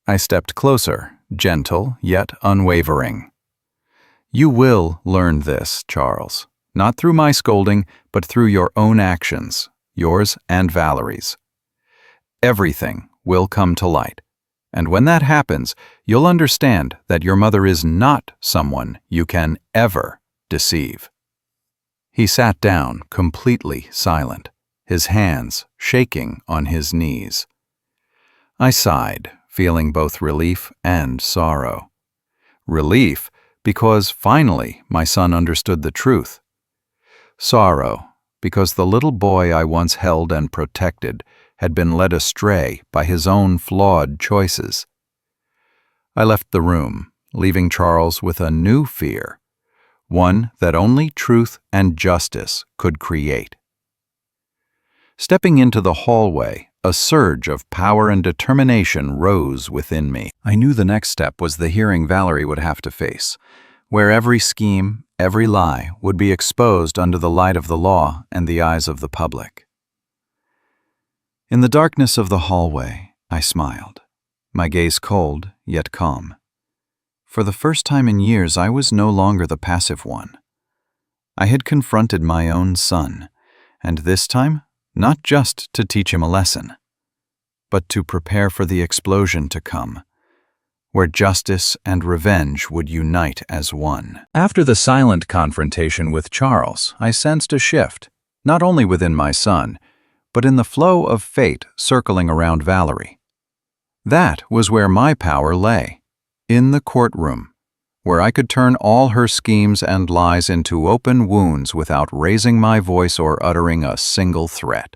I stepped closer, gentle yet unwavering. "You will learn this, Charles, not through my scolding, but through your own actions, yours and Valerie's. Everything will come to light, and when that happens, you'll understand that your mother is not someone you can ever deceive." He sat down, completely silent, his hands shaking on his knees. I sighed, feeling both relief and sorrow. Relief, because finally my son understood the truth. Sorrow, because the little boy I once held and protected had been led astray by his own flawed choices. I left the room, leaving Charles with a new fear, one that only truth and justice could create. Stepping into the hallway, a surge of power and determination rose within me. I knew the next step was the hearing Valerie would have to face, where every scheme, every lie would be exposed under the light of the law and the eyes of the public. In the darkness of the hallway, I smiled, my gaze cold yet calm. For the first time in years, I was no longer the passive one. I had confronted my own son, and this time, not just to teach him a lesson, but to prepare for the explosion to come, where justice and revenge would unite as one. After the silent confrontation with Charles, I sensed a shift, not only within my son, but in the flow of fate circling around Valerie. That was where my power lay, in the courtroom, where I could turn all her schemes and lies into open wounds without raising my voice or uttering a single threat.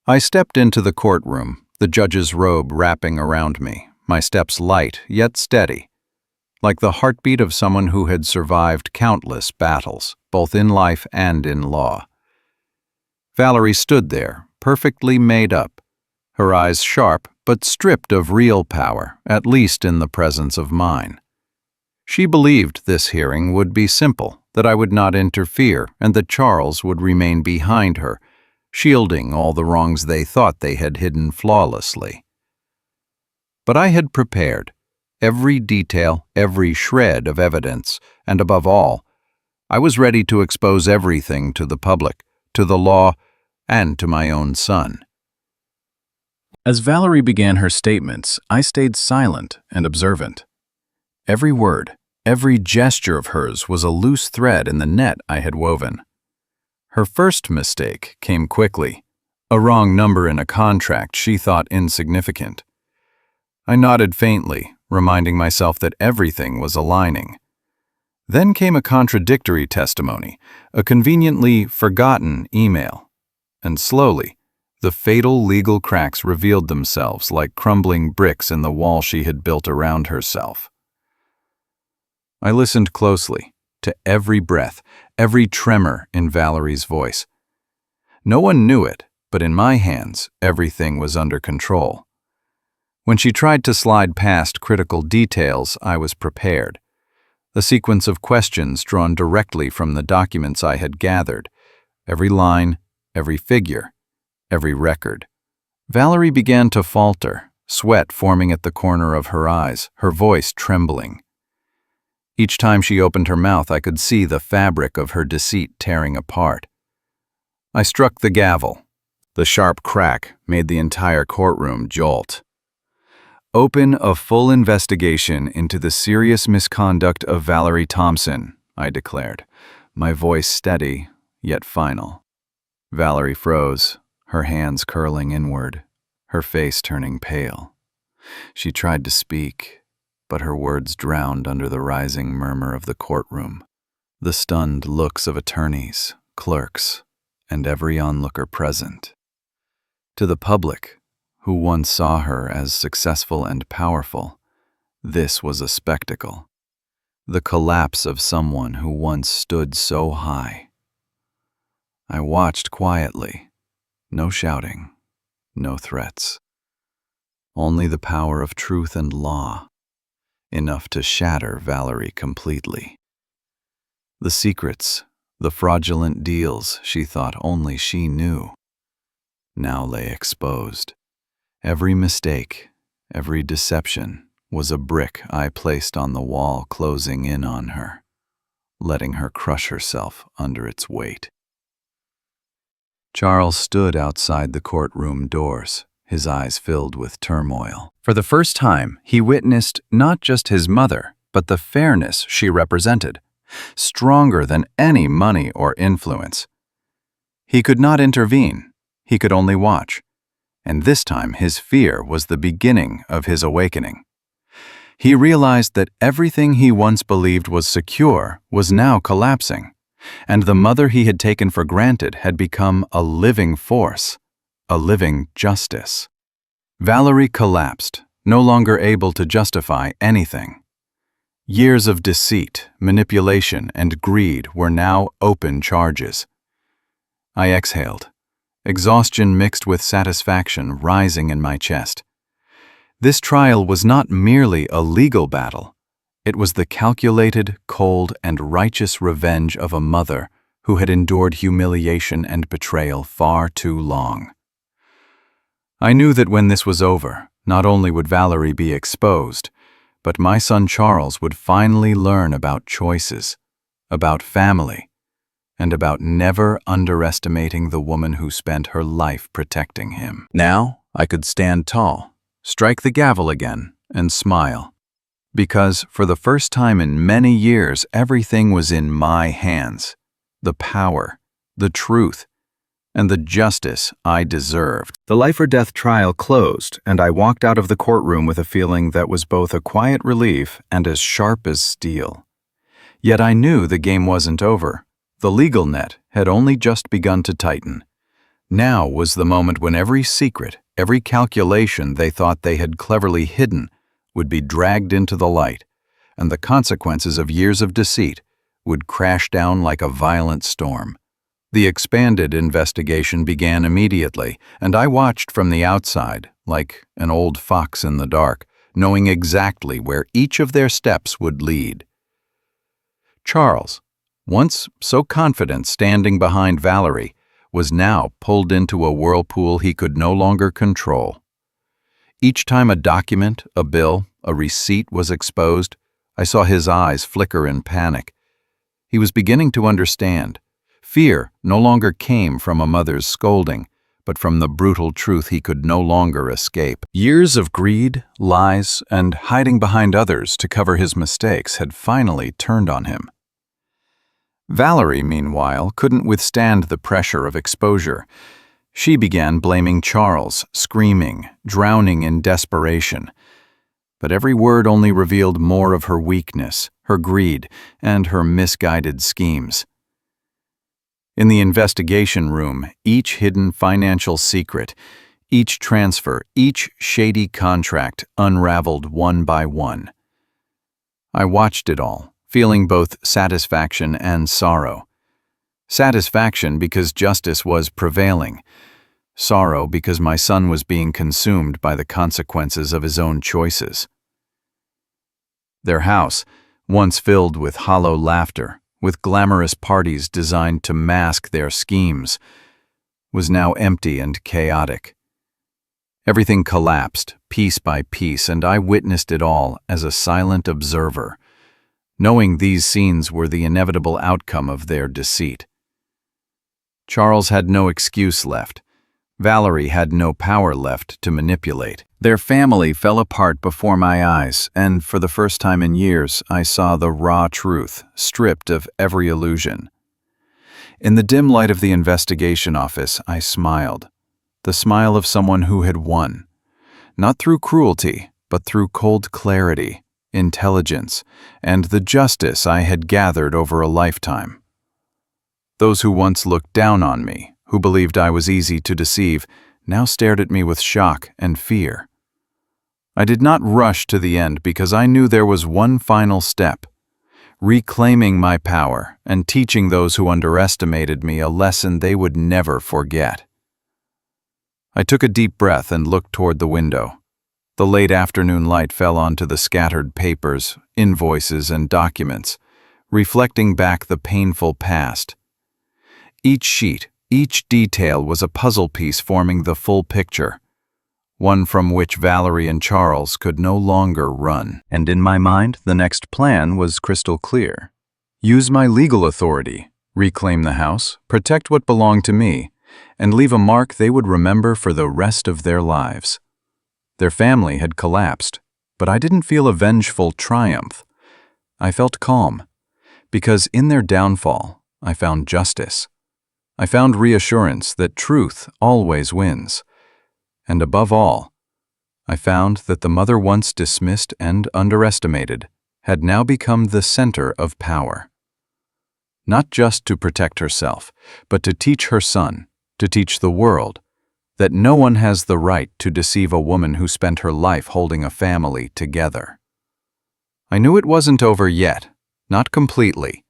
I stepped into the courtroom, the judge's robe wrapping around me, my steps light yet steady, like the heartbeat of someone who had survived countless battles, both in life and in law. Valerie stood there, perfectly made up, her eyes sharp but stripped of real power, at least in the presence of mine. She believed this hearing would be simple, that I would not interfere, and that Charles would remain behind her, shielding all the wrongs they thought they had hidden flawlessly. But I had prepared every detail, every shred of evidence, and above all, I was ready to expose everything to the public, to the law, and to my own son. As Valerie began her statements, I stayed silent and observant. Every word, every gesture of hers was a loose thread in the net I had woven. Her first mistake came quickly, a wrong number in a contract she thought insignificant. I nodded faintly, reminding myself that everything was aligning. Then came a contradictory testimony, a conveniently forgotten email. And slowly, the fatal legal cracks revealed themselves like crumbling bricks in the wall she had built around herself. I listened closely to every breath, every tremor in Valerie's voice. No one knew it, but in my hands, everything was under control. When she tried to slide past critical details, I was prepared. A sequence of questions drawn directly from the documents I had gathered, every line, every figure, every record. Valerie began to falter, sweat forming at the corner of her eyes, her voice trembling. Each time she opened her mouth, I could see the fabric of her deceit tearing apart. I struck the gavel. The sharp crack made the entire courtroom jolt. Open a full investigation into the serious misconduct of Valerie Thompson, I declared, my voice steady yet final. Valerie froze, her hands curling inward, her face turning pale. She tried to speak, but her words drowned under the rising murmur of the courtroom, the stunned looks of attorneys, clerks, and every onlooker present. To the public, who once saw her as successful and powerful, this was a spectacle, the collapse of someone who once stood so high. I watched quietly, no shouting, no threats, only the power of truth and law, enough to shatter Valerie completely. The secrets, the fraudulent deals she thought only she knew, now lay exposed. Every mistake, every deception was a brick I placed on the wall closing in on her, letting her crush herself under its weight. Charles stood outside the courtroom doors, his eyes filled with turmoil. For the first time, he witnessed not just his mother, but the fairness she represented, stronger than any money or influence. He could not intervene. He could only watch. and this time his fear was the beginning of his awakening. He realized that everything he once believed was secure was now collapsing, and the mother he had taken for granted had become a living force, a living justice. Valerie collapsed, no longer able to justify anything. Years of deceit, manipulation, and greed were now open charges. I exhaled, exhaustion mixed with satisfaction rising in my chest. This trial was not merely a legal battle. It was the calculated, cold, and righteous revenge of a mother who had endured humiliation and betrayal far too long. I knew that when this was over, not only would Valerie be exposed, but my son Charles would finally learn about choices, about family, and about never underestimating the woman who spent her life protecting him. Now I could stand tall, strike the gavel again, and smile. Because for the first time in many years, everything was in my hands. The power, the truth, and the justice I deserved. The life-or-death trial closed, and I walked out of the courtroom with a feeling that was both a quiet relief and as sharp as steel. Yet I knew the game wasn't over. The legal net had only just begun to tighten. Now was the moment when every secret, every calculation they thought they had cleverly hidden would be dragged into the light, and the consequences of years of deceit would crash down like a violent storm. The expanded investigation began immediately, and I watched from the outside, like an old fox in the dark, knowing exactly where each of their steps would lead. Charles, once so confident standing behind Valerie, was now pulled into a whirlpool he could no longer control. Each time a document, a bill, a receipt was exposed, I saw his eyes flicker in panic. He was beginning to understand. Fear no longer came from a mother's scolding, but from the brutal truth he could no longer escape. Years of greed, lies, and hiding behind others to cover his mistakes had finally turned on him. Valerie, meanwhile, couldn't withstand the pressure of exposure. She began blaming Charles, screaming, drowning in desperation. But every word only revealed more of her weakness, her greed, and her misguided schemes. In the investigation room, each hidden financial secret, each transfer, each shady contract unraveled one by one. I watched it all, feeling both satisfaction and sorrow. Satisfaction because justice was prevailing. Sorrow because my son was being consumed by the consequences of his own choices. Their house, once filled with hollow laughter, with glamorous parties designed to mask their schemes, was now empty and chaotic. Everything collapsed, piece by piece, and I witnessed it all as a silent observer, knowing these scenes were the inevitable outcome of their deceit. Charles had no excuse left. Valerie had no power left to manipulate. Their family fell apart before my eyes, and for the first time in years, I saw the raw truth, stripped of every illusion. In the dim light of the investigation office, I smiled. The smile of someone who had won. Not through cruelty, but through cold clarity, intelligence, and the justice I had gathered over a lifetime. Those who once looked down on me, who believed I was easy to deceive, now stared at me with shock and fear. I did not rush to the end because I knew there was one final step, reclaiming my power and teaching those who underestimated me a lesson they would never forget. I took a deep breath and looked toward the window. The late afternoon light fell onto the scattered papers, invoices, and documents, reflecting back the painful past. Each sheet, each detail was a puzzle piece forming the full picture, one from which Valerie and Charles could no longer run. And in my mind, the next plan was crystal clear. Use my legal authority, reclaim the house, protect what belonged to me, and leave a mark they would remember for the rest of their lives. Their family had collapsed, but I didn't feel a vengeful triumph. I felt calm, because in their downfall, I found justice. I found reassurance that truth always wins. And above all, I found that the mother once dismissed and underestimated had now become the center of power. Not just to protect herself, but to teach her son, to teach the world, that no one has the right to deceive a woman who spent her life holding a family together. I knew it wasn't over yet, not completely,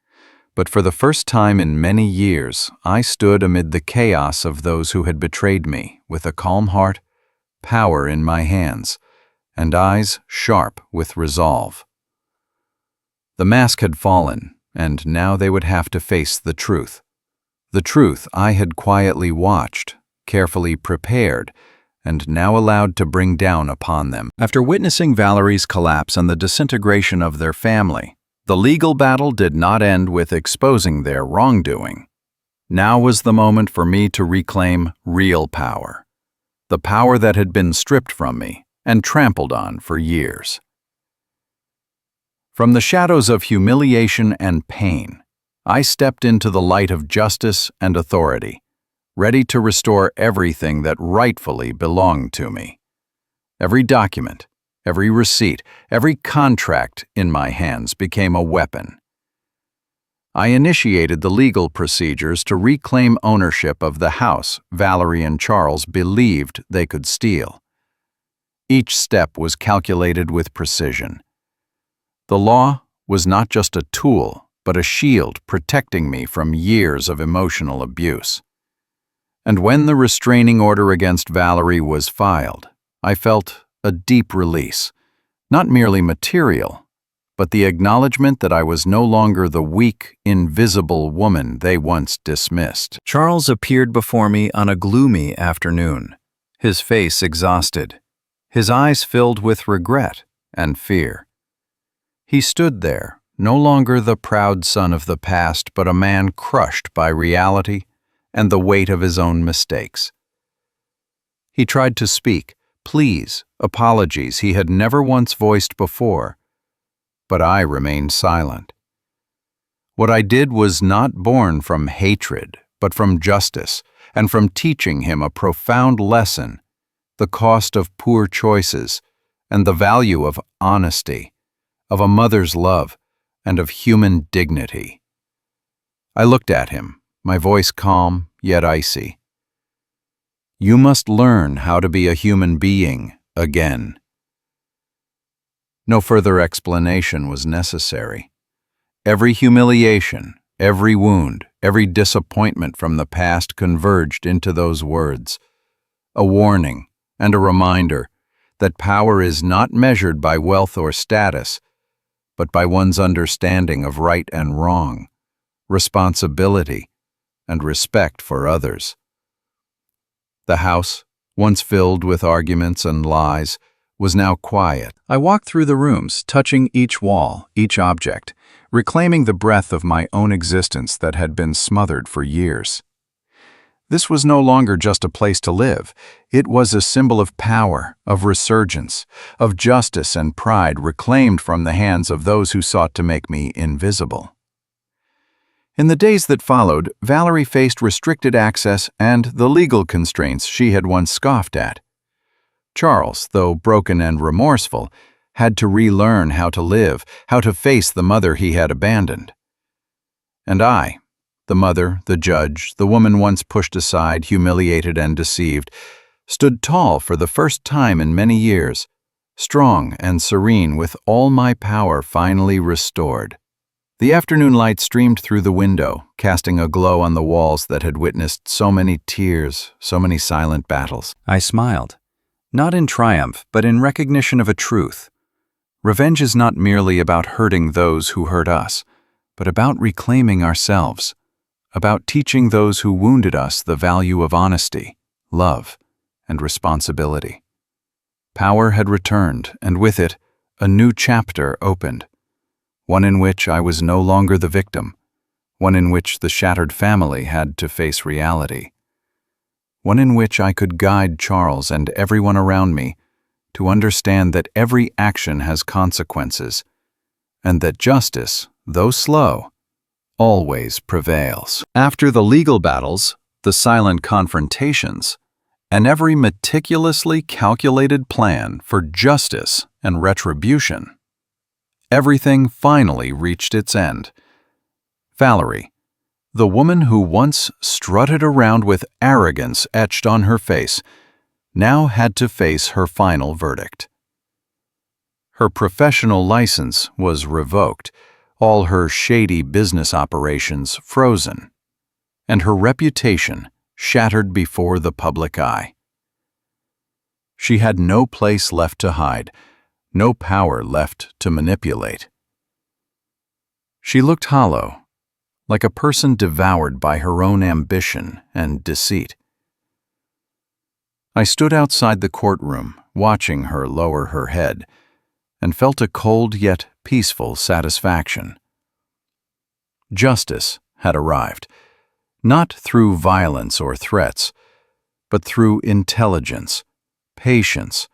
but for the first time in many years, I stood amid the chaos of those who had betrayed me with a calm heart, power in my hands, and eyes sharp with resolve. The mask had fallen, and now they would have to face the truth. The truth I had quietly watched, carefully prepared, and now allowed to bring down upon them. After witnessing Valerie's collapse and the disintegration of their family, the legal battle did not end with exposing their wrongdoing. Now was the moment for me to reclaim real power, the power that had been stripped from me and trampled on for years. From the shadows of humiliation and pain, I stepped into the light of justice and authority, ready to restore everything that rightfully belonged to me. Every document, every receipt, every contract in my hands became a weapon. I initiated the legal procedures to reclaim ownership of the house Valerie and Charles believed they could steal. Each step was calculated with precision. The law was not just a tool, but a shield protecting me from years of emotional abuse. And when the restraining order against Valerie was filed, I felt a deep release, not merely material, but the acknowledgement that I was no longer the weak, invisible woman they once dismissed. Charles appeared before me on a gloomy afternoon, his face exhausted, his eyes filled with regret and fear. He stood there, no longer the proud son of the past, but a man crushed by reality and the weight of his own mistakes. He tried to speak, pleas, apologies he had never once voiced before, but I remained silent. What I did was not born from hatred, but from justice, and from teaching him a profound lesson, the cost of poor choices, and the value of honesty, of a mother's love, and of human dignity. I looked at him, my voice calm yet icy. You must learn how to be a human being again. No further explanation was necessary. Every humiliation, every wound, every disappointment from the past converged into those words, a warning and a reminder that power is not measured by wealth or status, but by one's understanding of right and wrong, responsibility, and respect for others. The house, once filled with arguments and lies, was now quiet. I walked through the rooms, touching each wall, each object, reclaiming the breath of my own existence that had been smothered for years. This was no longer just a place to live. It was a symbol of power, of resurgence, of justice and pride reclaimed from the hands of those who sought to make me invisible. In the days that followed, Valerie faced restricted access and the legal constraints she had once scoffed at. Charles, though broken and remorseful, had to relearn how to live, how to face the mother he had abandoned. And I, the mother, the judge, the woman once pushed aside, humiliated and deceived, stood tall for the first time in many years, strong and serene with all my power finally restored. The afternoon light streamed through the window, casting a glow on the walls that had witnessed so many tears, so many silent battles. I smiled, not in triumph, but in recognition of a truth. Revenge is not merely about hurting those who hurt us, but about reclaiming ourselves, about teaching those who wounded us the value of honesty, love, and responsibility. Power had returned, and with it, a new chapter opened, one in which I was no longer the victim, one in which the shattered family had to face reality, one in which I could guide Charles and everyone around me to understand that every action has consequences, and that justice, though slow, always prevails. After the legal battles, the silent confrontations, and every meticulously calculated plan for justice and retribution. Everything finally reached its end. Valerie, the woman who once strutted around with arrogance etched on her face, now had to face her final verdict. Her professional license was revoked, all her shady business operations frozen, and her reputation shattered before the public eye. She had no place left to hide, no power left to manipulate. She looked hollow, like a person devoured by her own ambition and deceit. I stood outside the courtroom, watching her lower her head, and felt a cold yet peaceful satisfaction. Justice had arrived, not through violence or threats, but through intelligence, patience,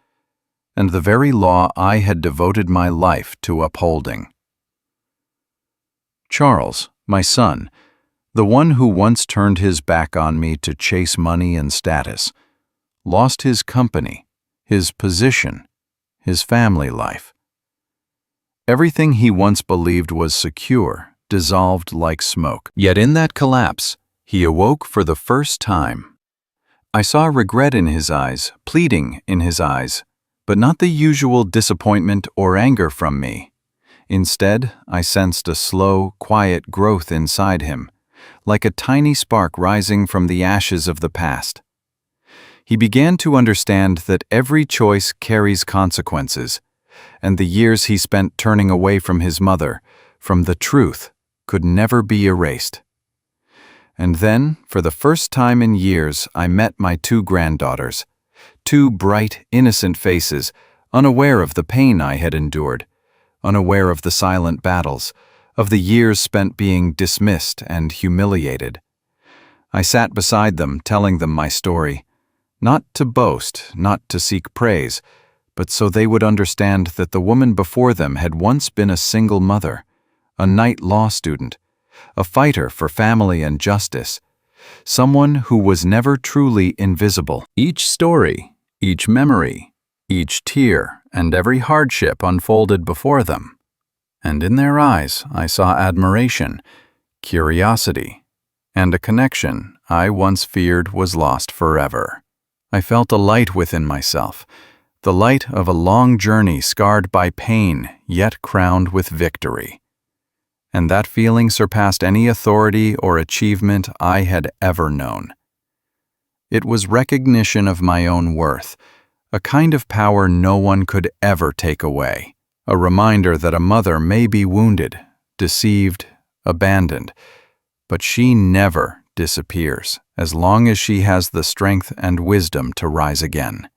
and the very law I had devoted my life to upholding. Charles, my son, the one who once turned his back on me to chase money and status, lost his company, his position, his family life. Everything he once believed was secure dissolved like smoke. Yet in that collapse, he awoke for the first time. I saw regret in his eyes, pleading in his eyes, but not the usual disappointment or anger from me. Instead, I sensed a slow, quiet growth inside him, like a tiny spark rising from the ashes of the past. He began to understand that every choice carries consequences, and the years he spent turning away from his mother, from the truth, could never be erased. And then, for the first time in years, I met my two granddaughters, two bright, innocent faces, unaware of the pain I had endured, unaware of the silent battles, of the years spent being dismissed and humiliated. I sat beside them, telling them my story, not to boast, not to seek praise, but so they would understand that the woman before them had once been a single mother, a night law student, a fighter for family and justice, someone who was never truly invisible. Each story, each memory, each tear, and every hardship unfolded before them. And in their eyes I saw admiration, curiosity, and a connection I once feared was lost forever. I felt a light within myself, the light of a long journey scarred by pain, yet crowned with victory. And that feeling surpassed any authority or achievement I had ever known. It was recognition of my own worth, a kind of power no one could ever take away, a reminder that a mother may be wounded, deceived, abandoned, but she never disappears as long as she has the strength and wisdom to rise again.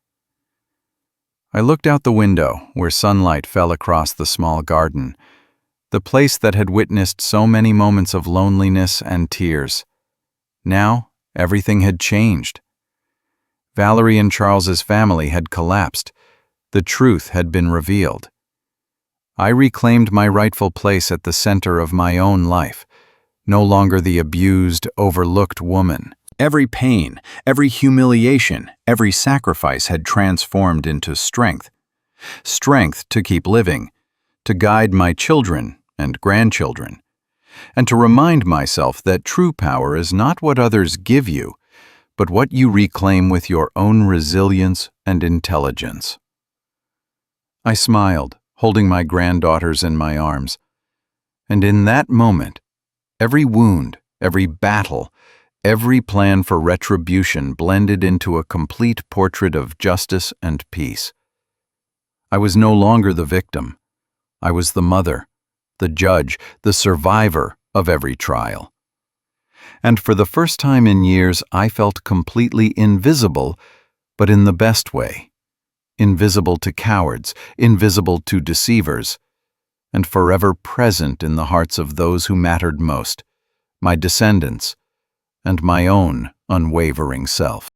I looked out the window where sunlight fell across the small garden, the place that had witnessed so many moments of loneliness and tears. Now, everything had changed. Valerie and Charles's family had collapsed. The truth had been revealed. I reclaimed my rightful place at the center of my own life, no longer the abused, overlooked woman. Every pain, every humiliation, every sacrifice had transformed into strength. Strength to keep living, to guide my children and grandchildren, and to remind myself that true power is not what others give you, but what you reclaim with your own resilience and intelligence. I smiled, holding my granddaughters in my arms, and in that moment, every wound, every battle, every plan for retribution blended into a complete portrait of justice and peace. I was no longer the victim. I was the mother, the judge, the survivor of every trial. And for the first time in years, I felt completely invisible, but in the best way. Invisible to cowards, invisible to deceivers, and forever present in the hearts of those who mattered most, my descendants, and my own unwavering self.